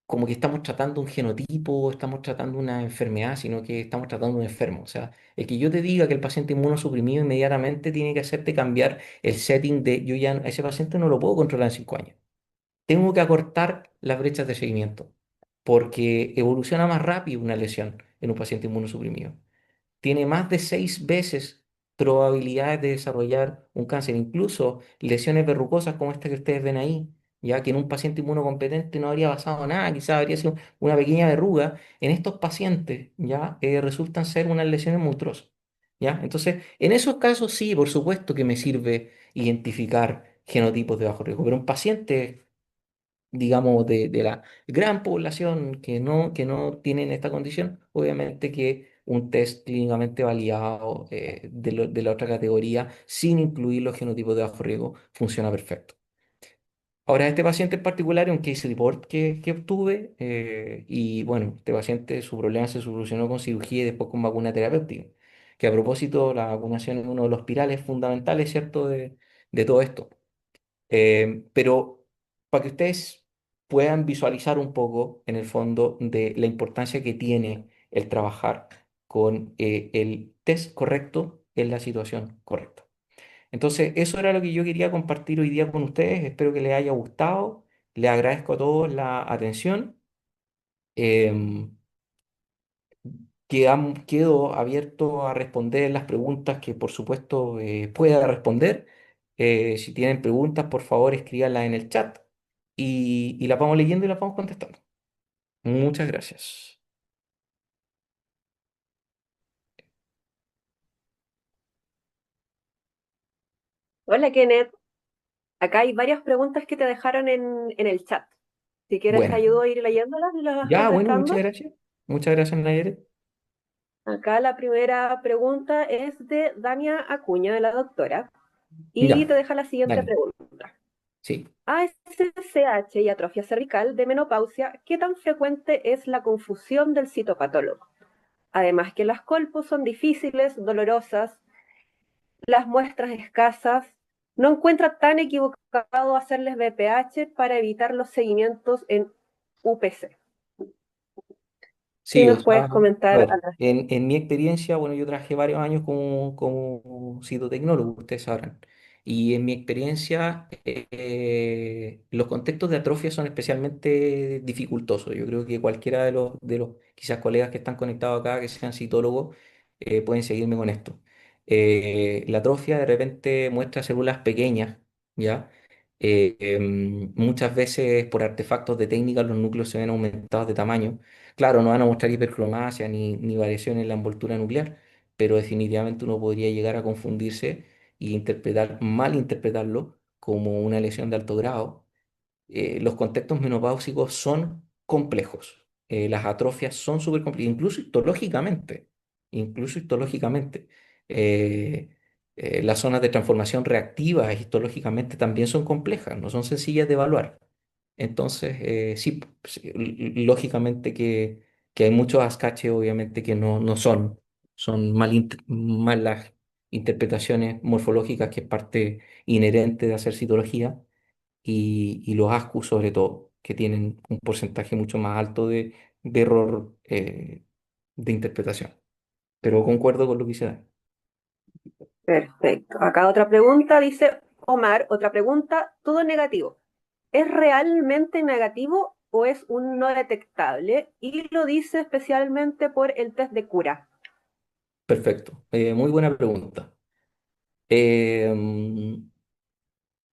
A: como que estamos tratando un genotipo, estamos tratando una enfermedad, sino que estamos tratando un enfermo. O sea, el que yo te diga que el paciente inmunosuprimido inmediatamente tiene que hacerte cambiar el setting de yo ya a ese paciente no lo puedo controlar en 5 años. Tengo que acortar las brechas de seguimiento porque evoluciona más rápido una lesión en un paciente inmunosuprimido tiene más de 6 veces probabilidades de desarrollar un cáncer, incluso lesiones verrucosas como esta que ustedes ven ahí, ya que en un paciente inmunocompetente no habría pasado nada, quizás habría sido una pequeña verruga, en estos pacientes ya resultan ser unas lesiones monstruosas, ¿ya? Entonces, en esos casos sí, por supuesto que me sirve identificar genotipos de bajo riesgo, pero en pacientes digamos, de la gran población que no tienen esta condición, obviamente que un test clínicamente validado de la otra categoría, sin incluir los genotipos de bajo riesgo, funciona perfecto. Ahora, este paciente en particular es un case report que obtuve y bueno, este paciente su problema se solucionó con cirugía y después con vacuna terapéutica, que a propósito la vacunación es uno de los pirales fundamentales, ¿cierto?, de todo esto. Pero para que ustedes puedan visualizar un poco, en el fondo, de la importancia que tiene el trabajar con el test correcto en la situación correcta. Entonces, eso era lo que yo quería compartir hoy día con ustedes. Espero que les haya gustado. Les agradezco a todos la atención. Em, quedo abierto a responder las preguntas que, por supuesto, pueda responder. Si tienen preguntas, por favor, escríbanlas en el chat y las vamos leyendo y las vamos contestando. Muchas gracias.
B: Hola Kenneth, acá hay varias preguntas que te dejaron en el chat. Si quieres te
A: Buenas.
B: ayudo a ir leyéndolas y las vas
A: Ya, bueno, muchas
B: contestando.
A: gracias. Muchas gracias, Nayeret.
B: Acá la primera pregunta es de Dania Acuña, de la doctora, y te
A: Ya,
B: deja la siguiente
A: Dani.
B: pregunta.
A: Sí.
B: ASCH y atrofia cervical de menopausia, ¿qué tan frecuente es la confusión del citopatólogo? Además que las colpos son difíciles, dolorosas, las muestras escasas, no encuentra tan equivocado hacerles BPH para evitar los seguimientos en UPC. ¿Qué
A: Sí, o
B: nos
A: sea,
B: puedes
A: a
B: comentar al
A: ver,
B: respecto?
A: en mi experiencia, bueno, yo trabajé varios años como citotecnólogo, ustedes sabrán, y en mi experiencia los contextos de atrofia son especialmente dificultosos. Yo creo que cualquiera de los quizás colegas que están conectados acá, que sean citólogos, pueden seguirme con esto. La atrofia de repente muestra células pequeñas, ¿ya? Muchas veces por artefactos de técnica los núcleos se ven aumentados de tamaño. Claro, no van a mostrar hipercromasia ni variación en la envoltura nuclear, pero definitivamente uno podría llegar a confundirse y mal interpretarlo como una lesión de alto grado. Los contextos menopáusicos son complejos. Las atrofias son súper complejas, incluso histológicamente. Eh, las zonas de transformación reactiva histológicamente también son complejas, no son sencillas de evaluar. Entonces, sí, sí, lógicamente que hay muchos ascaches, obviamente, que no son malas interpretaciones morfológicas, que es parte inherente de hacer citología, y los ASCU sobre todo, que tienen un porcentaje mucho más alto de error. de interpretación. Pero concuerdo con lo que dice.
B: Perfecto. Acá otra pregunta, dice Omar, otra pregunta, todo negativo. ¿Es realmente negativo o es un no detectable? Y lo dice especialmente por el test de cura.
A: Perfecto. Muy buena pregunta. Eh,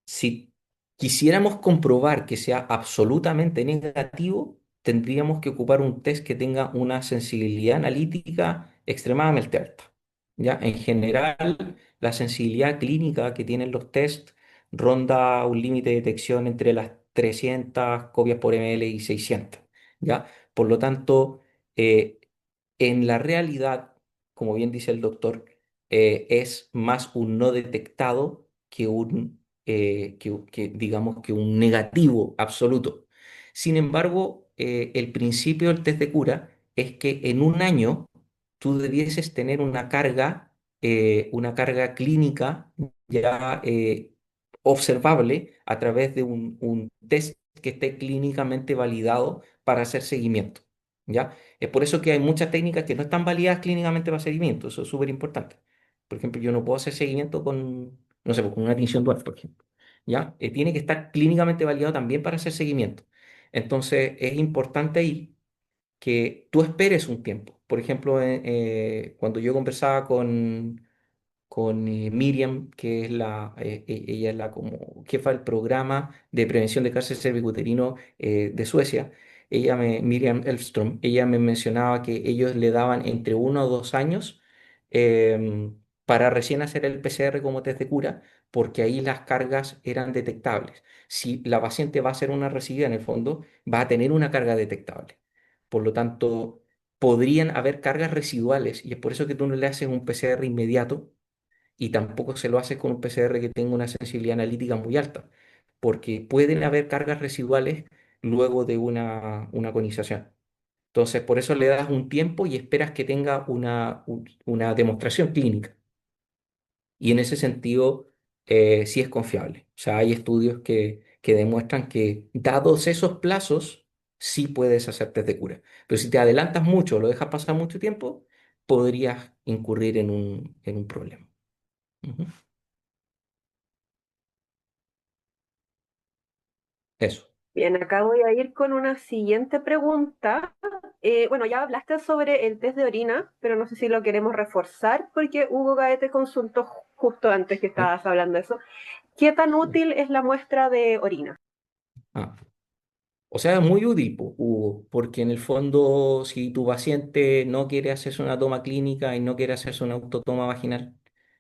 A: Si quisiéramos comprobar que sea absolutamente negativo, tendríamos que ocupar un test que tenga una sensibilidad analítica extremadamente alta. ¿Ya? En general, la sensibilidad clínica que tienen los test ronda un límite de detección entre las 300 copias por ml y 600. ¿Ya? Por lo tanto, eh, en la realidad, como bien dice el doctor, es más un no detectado que digamos que un negativo absoluto. Sin embargo, el principio del test de cura es que en un año tú debieses tener una carga clínica ya observable a través de un test que esté clínicamente validado para hacer seguimiento. ¿Ya? Es por eso que hay muchas técnicas que no están validadas clínicamente para seguimiento. Eso es súper importante. Por ejemplo, yo no puedo hacer seguimiento con, no sé, pues, con una tinción dual, por ejemplo. ¿Ya? Tiene que estar clínicamente validado también para hacer seguimiento. Entonces, es importante ahí que tú esperes un tiempo. Por ejemplo, cuando yo conversaba con Miriam, que es ella es la como jefa del programa de prevención de cáncer cervicuterino de Suecia. Miriam Elfström, ella me mencionaba que ellos le daban entre 1 o 2 años para recién hacer el PCR como test de cura, porque ahí las cargas eran detectables. Si la paciente va a hacer una recidivia en el fondo, va a tener una carga detectable. Por lo tanto, podrían haber cargas residuales y es por eso que tú no le haces un PCR inmediato y tampoco se lo hace con un PCR que tenga una sensibilidad analítica muy alta, porque pueden haber cargas residuales luego de una conización. Entonces, por eso le das un tiempo y esperas que tenga una demostración clínica. Y en ese sentido, sí es confiable. O sea, hay estudios que demuestran que dados esos plazos, sí puedes hacer test de cura. Pero si te adelantas mucho o lo dejas pasar mucho tiempo, podrías incurrir en un problema. Ujú. Eso.
B: Bien, acá voy a ir con una siguiente pregunta. Bueno, ya hablaste sobre el test de orina, pero no sé si lo queremos reforzar porque Hugo Gaete te consultó justo antes que
A: ¿Eh?
B: estabas hablando de eso. ¿Qué tan útil es la muestra de orina?
A: Ah, o sea, es muy útil, Hugo, porque en el fondo, si tu paciente no quiere hacerse una toma clínica y no quiere hacerse una autotoma vaginal,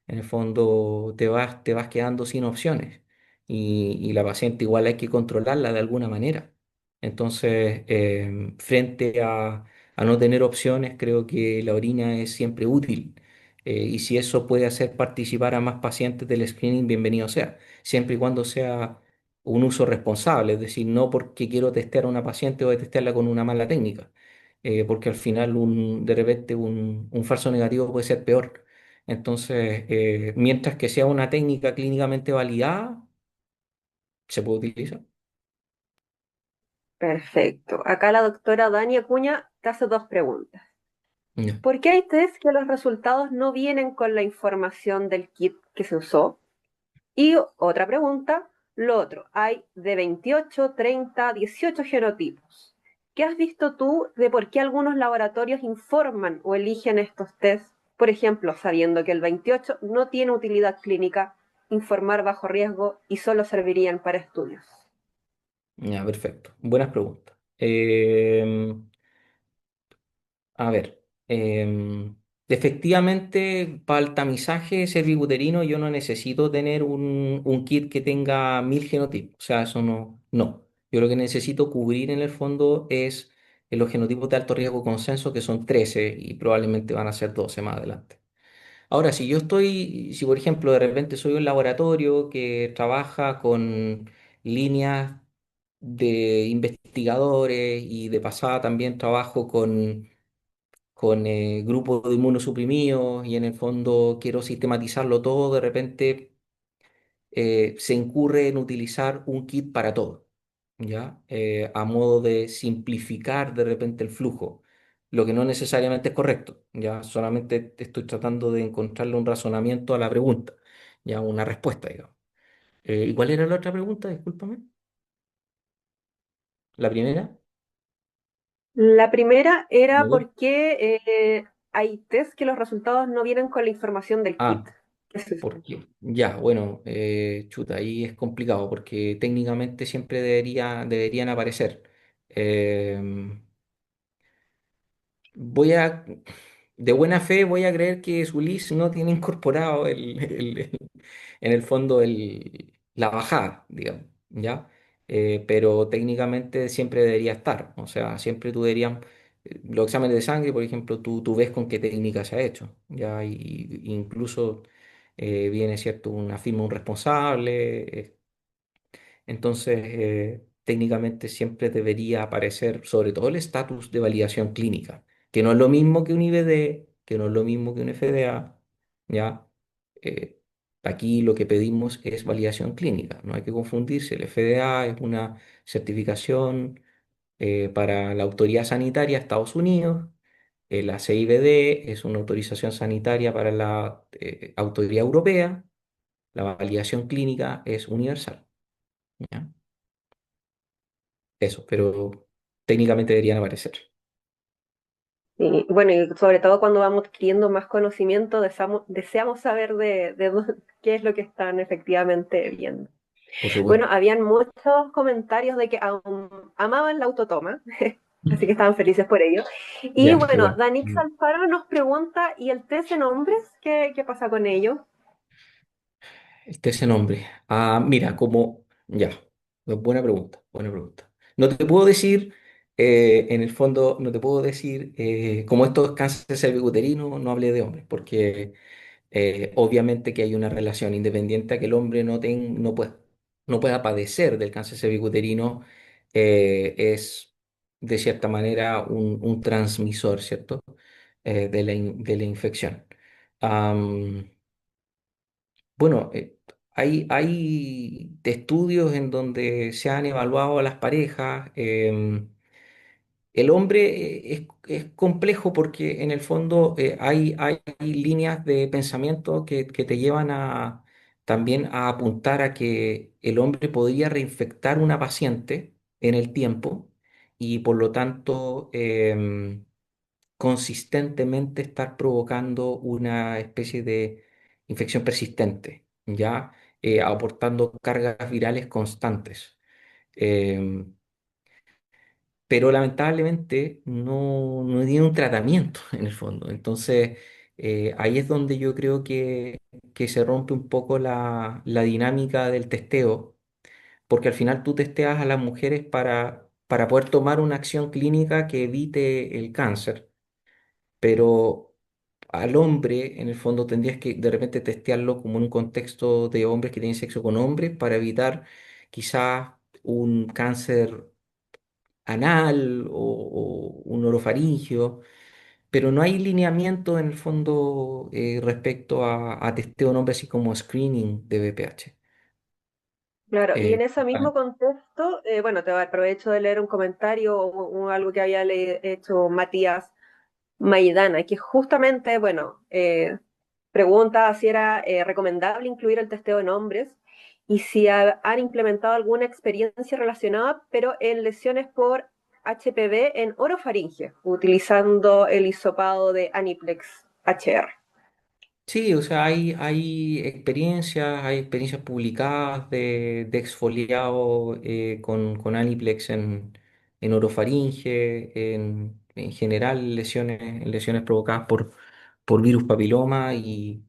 A: en el fondo te vas quedando sin opciones. Y la paciente igual hay que controlarla de alguna manera. Entonces, frente a no tener opciones, creo que la orina es siempre útil. Y si eso puede hacer participar a más pacientes del screening, bienvenido sea, siempre y cuando sea un uso responsable, es decir, no porque quiero testear a una paciente o testearla con una mala técnica, porque al final de repente un falso negativo puede ser peor. Entonces, mientras que sea una técnica clínicamente validada, se puede utilizar.
B: Perfecto. Acá la doctora Dani Acuña te hace dos preguntas.
A: Ya.
B: ¿Por qué hay test que los resultados no vienen con la información del kit que se usó? Y otra pregunta, lo otro, hay de 28, 30, 18 genotipos. ¿Qué has visto tú de por qué algunos laboratorios informan o eligen estos tests? Por ejemplo, sabiendo que el 28 no tiene utilidad clínica, informar bajo riesgo y solo servirían para estudios.
A: Ya, perfecto. Buenas preguntas. A ver, efectivamente, para el tamizaje cervicuterino yo no necesito tener un kit que tenga 1000 genotipos. O sea, eso no, no. Yo lo que necesito cubrir en el fondo es los genotipos de alto riesgo consenso, que son 13 y probablemente van a ser 12 más adelante. Ahora, si por ejemplo de repente soy un laboratorio que trabaja con líneas de investigadores y de pasada también trabajo con grupos de inmunosuprimidos y en el fondo quiero sistematizarlo todo, de repente se incurre en utilizar un kit para todo, ¿ya? A modo de simplificar de repente el flujo. lo que no necesariamente es correcto. Ya solamente estoy tratando de encontrarle un razonamiento a la pregunta, ya una respuesta, digamos. ¿Y cuál era la otra pregunta? Discúlpame. La primera.
B: La primera era
A: ¿No?
B: por qué hay test que los resultados no vienen con la información del kit.
A: Ah,
B: ¿Qué es esto?
A: porque ya, bueno, chuta, ahí es complicado porque técnicamente siempre deberían aparecer. Em, Voy a, de buena fe, voy a creer que su list no tiene incorporado en el fondo la bajada, digamos, ¿ya? Pero técnicamente siempre debería estar, o sea, siempre tú deberías, los exámenes de sangre, por ejemplo, tú ves con qué técnica se ha hecho, ¿ya? Y incluso viene, ¿cierto?, una firma, un responsable, entonces, técnicamente siempre debería aparecer, sobre todo el estatus de validación clínica, que no es lo mismo que un IVD, que no es lo mismo que un FDA, ¿ya? Eh, Aquí lo que pedimos es validación clínica, no hay que confundirse. El FDA es una certificación para la autoridad sanitaria de Estados Unidos, la CIVD es una autorización sanitaria para la autoridad europea, la validación clínica es universal, ¿ya? Eso, pero técnicamente deberían aparecer,
B: Y bueno, y sobre todo cuando vamos adquiriendo más conocimiento, deseamos saber qué es lo que están efectivamente viendo.
A: por
B: Bueno,
A: supuesto.
B: habían muchos comentarios de que amaban la autotoma, así que estaban felices por ello. Y
A: Ya, qué
B: bueno,
A: bueno.
B: Danix Alfaro nos pregunta, ¿y el test en hombres? ¿Qué pasa con ello?
A: Ese nombre. Ah, mira, como, ya, buena pregunta, buena pregunta. No te puedo decir, en el fondo, no te puedo decir, como esto es cáncer cervicuterino, no hablé de hombres, porque obviamente que hay una relación independiente a que el hombre no pueda padecer del cáncer cervicuterino, es de cierta manera un transmisor, ¿cierto? De la infección. Am, bueno, hay estudios en donde se han evaluado a las parejas. El hombre es complejo porque en el fondo hay líneas de pensamiento que te llevan también a apuntar a que el hombre podría reinfectar una paciente en el tiempo y por lo tanto consistentemente estar provocando una especie de infección persistente, ¿ya? Aportando cargas virales constantes. Em, pero lamentablemente no tiene un tratamiento en el fondo. Entonces, ahí es donde yo creo que se rompe un poco la dinámica del testeo, porque al final tú testeas a las mujeres para poder tomar una acción clínica que evite el cáncer, pero al hombre, en el fondo, tendrías que de repente testearlo como en un contexto de hombres que tienen sexo con hombres para evitar quizás un cáncer anal o un orofaringio, pero no hay lineamiento en el fondo respecto a testeo en hombres así como screening de BPH.
B: Claro, y en ese
A: Ah,
B: mismo contexto, bueno, te aprovecho de leer un comentario o algo que había hecho Matías Maidana, que justamente, bueno, pregunta si era recomendable incluir el testeo en hombres y si han implementado alguna experiencia relacionada, pero en lesiones por HPV en orofaringe, utilizando el hisopado de Aniplex HR.
A: sí, o sea, hay experiencias publicadas de exfoliado con Aniplex en orofaringe, en general lesiones provocadas por virus papiloma y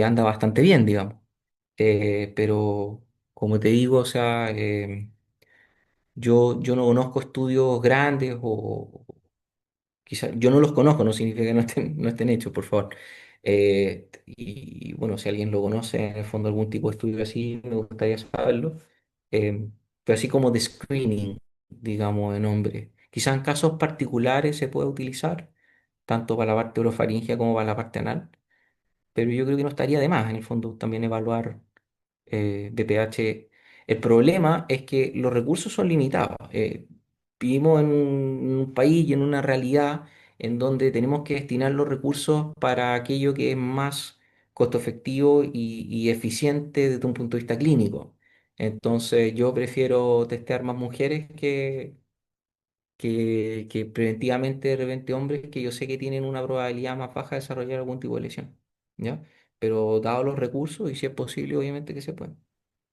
A: anda bastante bien, digamos. Pero como te digo, o sea, yo no conozco estudios grandes o quizá, yo no los conozco, no significa que no estén hechos, por favor. Y bueno, si alguien lo conoce, en el fondo algún tipo de estudio así, me gustaría saberlo. Pero así como de screening, digamos, en hombre. Quizá en casos particulares se puede utilizar, tanto para la parte orofaringea como para la parte anal, pero yo creo que no estaría de más, en el fondo, también evaluar BPH. El problema es que los recursos son limitados. Vivimos en un país y en una realidad en donde tenemos que destinar los recursos para aquello que es más costo efectivo y eficiente desde un punto de vista clínico. Entonces yo prefiero testear más mujeres que preventivamente de repente hombres que yo sé que tienen una probabilidad más baja de desarrollar algún tipo de lesión, ¿ya? Pero dados los recursos y si es posible, obviamente que se puede.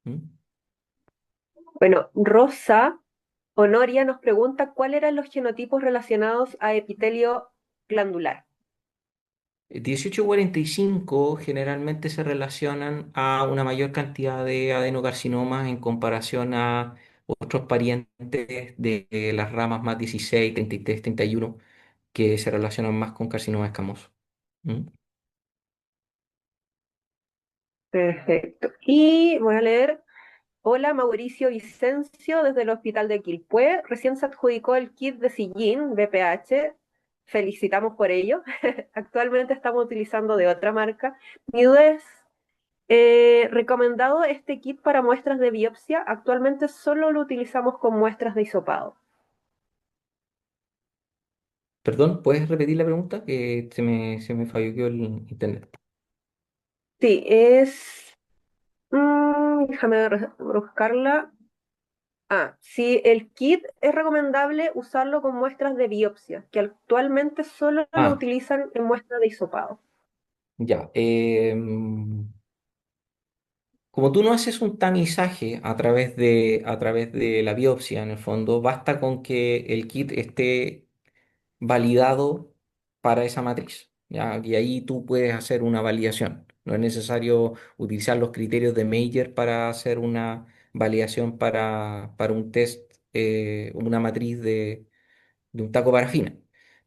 A: ¿Mm?
B: Bueno, Rosa Honoria nos pregunta cuáles eran los genotipos relacionados a epitelio glandular.
A: 1845 generalmente se relacionan a una mayor cantidad de adenocarcinomas en comparación a otros parientes de las ramas más 16, 33, 31 que se relacionan más con carcinoma escamoso. ¿Mm?
B: Perfecto. Y voy a leer. Hola, Mauricio Vicencio, desde el Hospital de Quilpué. Recién se adjudicó el kit de sillín BPH. Felicitamos por ello. Actualmente estamos utilizando de otra marca. Mi duda es, recomendado este kit para muestras de biopsia. Actualmente solo lo utilizamos con muestras de hisopado.
A: Perdón, ¿puedes repetir la pregunta? Que se me falló el internet.
B: Sí, es... déjame buscarla. Sí, el kit es recomendable usarlo con muestras de biopsia, que actualmente solo lo
A: Ah,
B: utilizan en muestras de hisopado.
A: ya. Como tú no haces un tamizaje a través de la biopsia, en el fondo, basta con que el kit esté validado para esa matriz, ¿ya? Y ahí tú puedes hacer una validación. No es necesario utilizar los criterios de Meyer para hacer una validación para un test, una matriz de un taco parafina.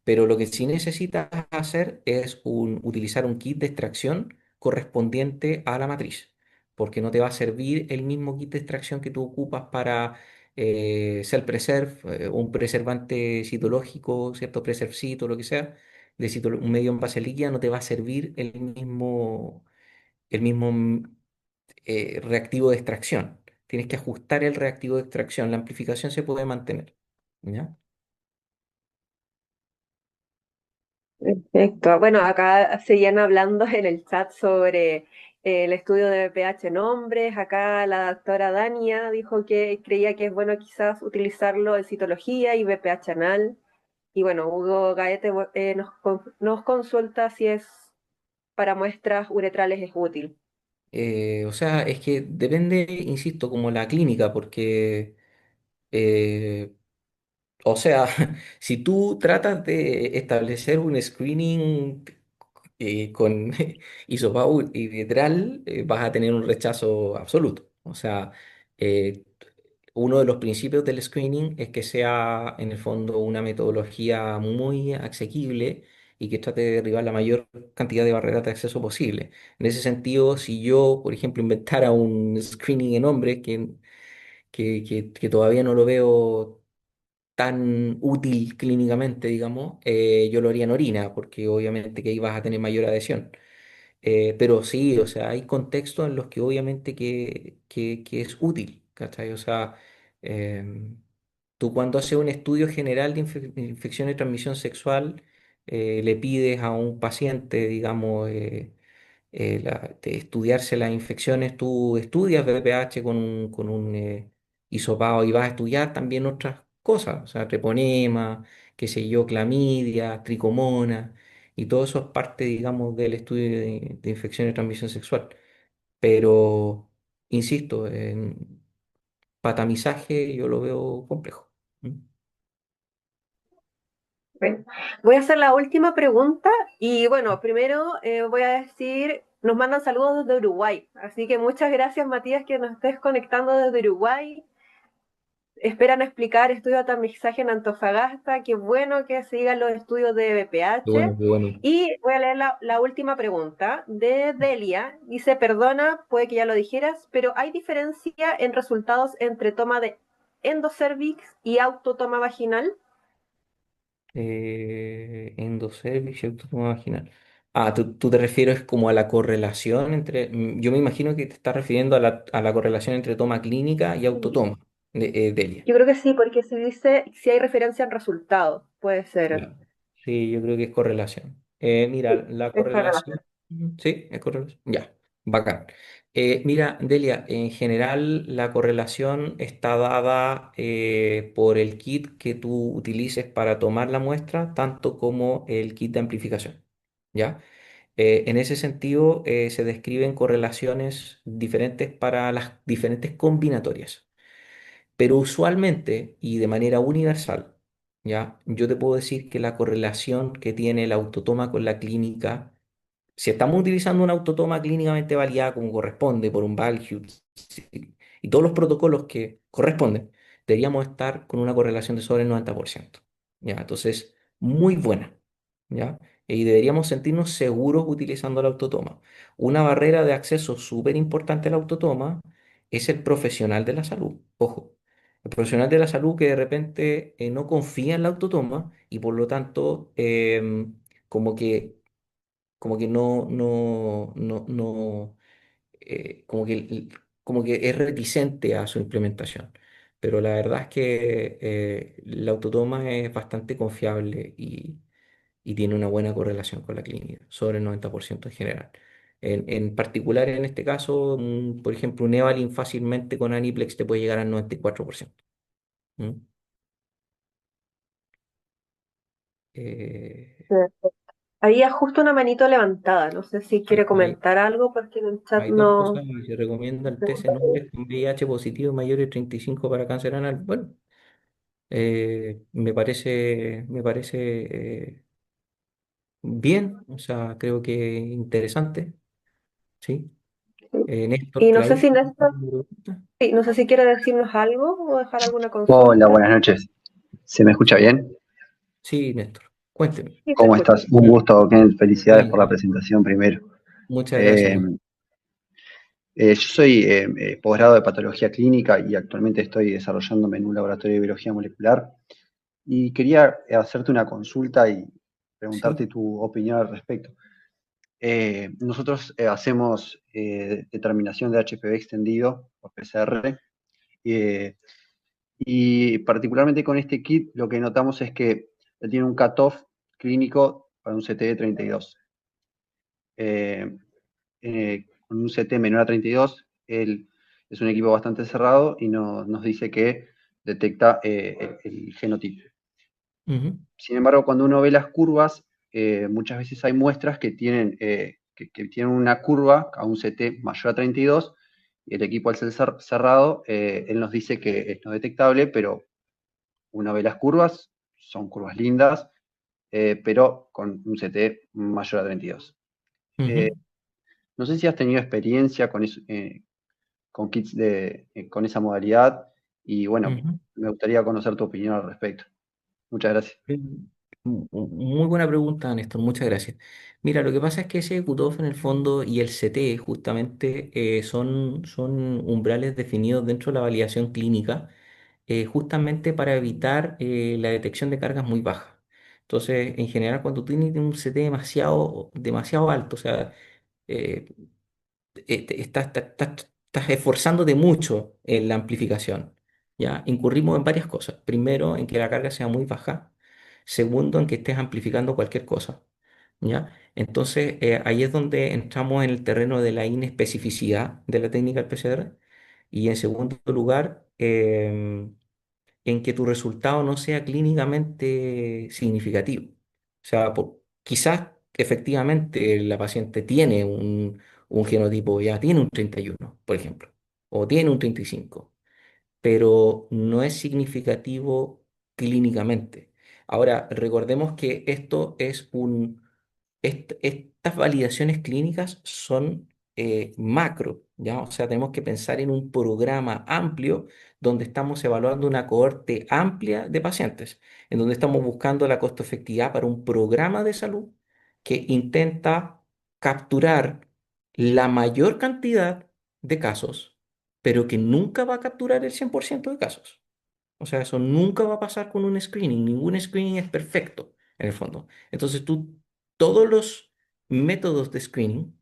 A: Pero lo que sí necesitas hacer es utilizar un kit de extracción correspondiente a la matriz, porque no te va a servir el mismo kit de extracción que tú ocupas para Cell Preserve, un preservante citológico, ¿cierto? Preservcito, lo que sea, un medio en base líquida, no te va a servir el mismo reactivo de extracción. Tienes que ajustar el reactivo de extracción. La amplificación se puede mantener. ¿Ya?
B: Perfecto. Bueno, acá seguían hablando en el chat sobre el estudio de BPH en hombres. Acá la doctora Dania dijo que creía que es bueno quizás utilizarlo en citología y BPH anal. Y bueno, Hugo Gaete nos consulta si es para muestras uretrales es útil.
A: O sea, es que depende, insisto, como la clínica, porque, eh, o sea, si tú tratas de establecer un screening con hisopado y vitral, vas a tener un rechazo absoluto. O sea, eh, uno de los principios del screening es que sea, en el fondo, una metodología muy asequible y que trate de derribar la mayor cantidad de barreras de acceso posible. En ese sentido, si yo, por ejemplo, inventara un screening en hombres que todavía no lo veo tan útil clínicamente, digamos, yo lo haría en orina, porque obviamente que ahí vas a tener mayor adhesión. Pero sí, o sea, hay contextos en los que obviamente que es útil, ¿cachai? O sea, em, tú cuando haces un estudio general de infección de transmisión sexual, le pides a un paciente, digamos, de estudiarse las infecciones, tú estudias VPH con un hisopado y vas a estudiar también otras cosas, o sea, treponema, qué sé yo, clamidia, tricomona, y todo eso es parte, digamos, del estudio de infección de transmisión sexual. Pero, insisto, en patamizaje yo lo veo complejo. ¿Mm?
B: Bueno, voy a hacer la última pregunta y bueno, primero voy a decir, nos mandan saludos desde Uruguay, así que muchas gracias Matías que nos estés conectando desde Uruguay. Esperan explicar estudios de aterrizaje en Antofagasta, qué bueno que sigan los estudios de
A: Qué
B: BPH.
A: bueno, qué bueno.
B: Y voy a leer la última pregunta de Delia. Dice, perdona, puede que ya lo dijeras, pero ¿hay diferencia en resultados entre toma de endocervix y autotoma vaginal?
A: Endocervix y autotoma vaginal. Ah, tú te refieres como a la correlación entre. Yo me imagino que te estás refiriendo a la correlación entre toma clínica y autotoma, Delia.
B: Yo creo que sí, porque se dice si hay referencia en resultados, puede ser.
A: Ya. Sí, yo creo que es correlación. Mira, la
B: Esa
A: correlación,
B: relación.
A: sí, es correlación. Ya, bacán. Mira, Delia, en general la correlación está dada por el kit que tú utilices para tomar la muestra, tanto como el kit de amplificación. ¿Ya? En ese sentido, se describen correlaciones diferentes para las diferentes combinatorias. Pero usualmente y de manera universal, ¿ya? Yo te puedo decir que la correlación que tiene el autotoma con la clínica, si estamos utilizando una autotoma clínicamente validada como corresponde por un Valhut y todos los protocolos que corresponden, deberíamos estar con una correlación de sobre el 90%. ¿Ya? Entonces, muy buena. ¿Ya? Y deberíamos sentirnos seguros utilizando la autotoma. Una barrera de acceso súper importante a la autotoma es el profesional de la salud. Ojo, el profesional de la salud que de repente no confía en la autotoma y por lo tanto como que, como que como que es reticente a su implementación. Pero la verdad es que la autotoma es bastante confiable y tiene una buena correlación con la clínica, sobre el 90% en general. En particular, en este caso, por ejemplo, un Evalin fácilmente con Aniplex te puede llegar al 94%. ¿Mm? Eh,
B: Había justo una manito levantada. No sé si quiere
A: sí,
B: comentar algo porque en el chat
A: hay dos cosas.
B: no.
A: Se recomienda
B: No
A: el
B: se
A: test en
B: escucha bien.
A: hombres con VIH positivo mayor de 35 para cáncer anal. Bueno, me parece bien, o sea, creo que interesante, ¿sí? Néstor,
B: Y no sé
A: Claudio,
B: si Néstor,
A: ¿alguna pregunta?
B: sí, no sé si quiere decirnos algo o dejar alguna
C: Hola,
B: consulta.
C: buenas noches. ¿Se me escucha bien?
A: Sí, Néstor, cuénteme.
B: Sí, se
C: ¿Cómo
B: escucha.
C: estás? Un gusto, Ken. Felicidades por la
A: Igual,
C: presentación primero.
A: muchas gracias,
C: Eh,
A: Néstor.
C: yo soy posgrado de patología clínica y actualmente estoy desarrollándome en un laboratorio de biología molecular. Y quería hacerte una consulta y preguntarte
A: Sí.
C: tu opinión al respecto. Nosotros hacemos determinación de HPV extendido por PCR. eh, Y particularmente con este kit, lo que notamos es que tiene un cutoff clínico para un CT de 32. Eh, con un CT menor a 32, es un equipo bastante cerrado y nos dice que detecta el genotipo.
A: Ujú,
C: Sin embargo, cuando uno ve las curvas, muchas veces hay muestras que tienen, que tienen una curva a un CT mayor a 32 y el equipo al ser cerrado, él nos dice que es no detectable, pero uno ve las curvas, son curvas lindas, pero con un CT mayor a 32.
A: ujú,
C: Eh, no sé si has tenido experiencia con kits con esa modalidad y bueno,
A: ujú.
C: me gustaría conocer tu opinión al respecto. Muchas gracias.
A: Muy buena pregunta, Néstor, muchas gracias. Mira, lo que pasa es que ese cutoff en el fondo y el CT justamente son umbrales definidos dentro de la validación clínica justamente para evitar la detección de cargas muy bajas. Entonces, en general, cuando tú tienes un CT demasiado alto, o sea, eh, estás esforzándote mucho en la amplificación, ¿ya? Incurrimos en varias cosas. Primero, en que la carga sea muy baja. Segundo, en que estés amplificando cualquier cosa, ¿ya? Entonces, ahí es donde entramos en el terreno de la inespecificidad de la técnica del PCR. Y en segundo lugar, en que tu resultado no sea clínicamente significativo. O sea, quizás efectivamente la paciente tiene un genotipo, ya tiene un 31 por ejemplo, o tiene un 35, pero no es significativo clínicamente. Ahora, recordemos que esto es estas validaciones clínicas son macro, ¿ya? O sea, tenemos que pensar en un programa amplio donde estamos evaluando una cohorte amplia de pacientes, en donde estamos buscando la costo efectividad para un programa de salud que intenta capturar la mayor cantidad de casos, pero que nunca va a capturar el 100% de casos. O sea, eso nunca va a pasar con un screening. Ningún screening es perfecto, en el fondo. Entonces todos los métodos de screening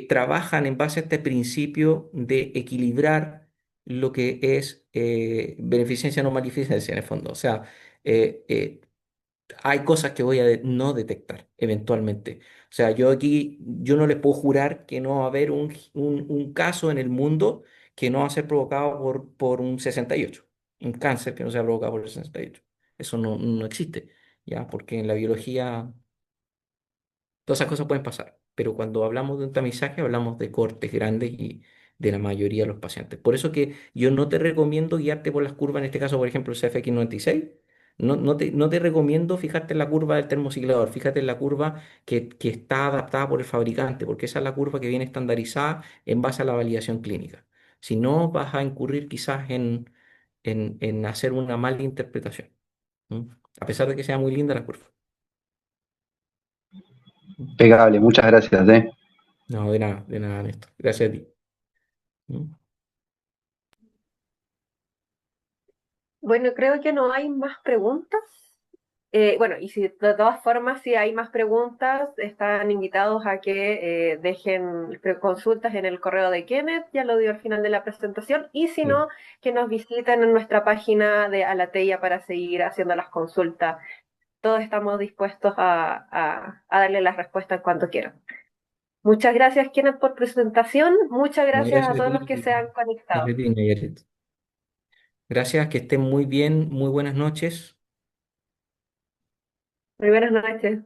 A: trabajan en base a este principio de equilibrar lo que es beneficencia no maleficencia, en el fondo. O sea, hay cosas que voy a no detectar eventualmente. O sea, yo aquí, yo no les puedo jurar que no va a haber un caso en el mundo que no va a ser provocado por un 68, un cáncer que no sea provocado por el 68. Eso no existe, ¿ya? Porque en la biología todas esas cosas pueden pasar, pero cuando hablamos de un tamizaje hablamos de cortes grandes y de la mayoría de los pacientes. Por eso que yo no te recomiendo guiarte por las curvas, en este caso, por ejemplo, el CFX96. No te recomiendo fijarte en la curva del termociclador, fíjate en la curva que está adaptada por el fabricante, porque esa es la curva que viene estandarizada en base a la validación clínica. Si no, vas a incurrir quizás en hacer una mala interpretación, ¿m? A pesar de que sea muy linda la curva. ¿M?
C: Impecable, muchas gracias, ¿eh?
A: No, de nada, Néstor. Gracias a ti. ¿M?
B: Bueno, creo que no hay más preguntas. Bueno, y si de todas formas, si hay más preguntas, están invitados a que dejen consultas en el correo de Kenneth, ya lo dio al final de la presentación, y si
A: Sí.
B: no, que nos visiten en nuestra página de Alateia para seguir haciendo las consultas. Todos estamos dispuestos a darle las respuestas cuanto quieran. Muchas gracias, Kenneth, por presentación. Muchas
A: No,
B: gracias a
A: gracias a
B: todos los que
A: ti.
B: se han
A: Gracias
B: conectado.
A: a ti, Nayarit. Gracias, que estén muy bien, muy buenas noches.
B: Muy buenas noches.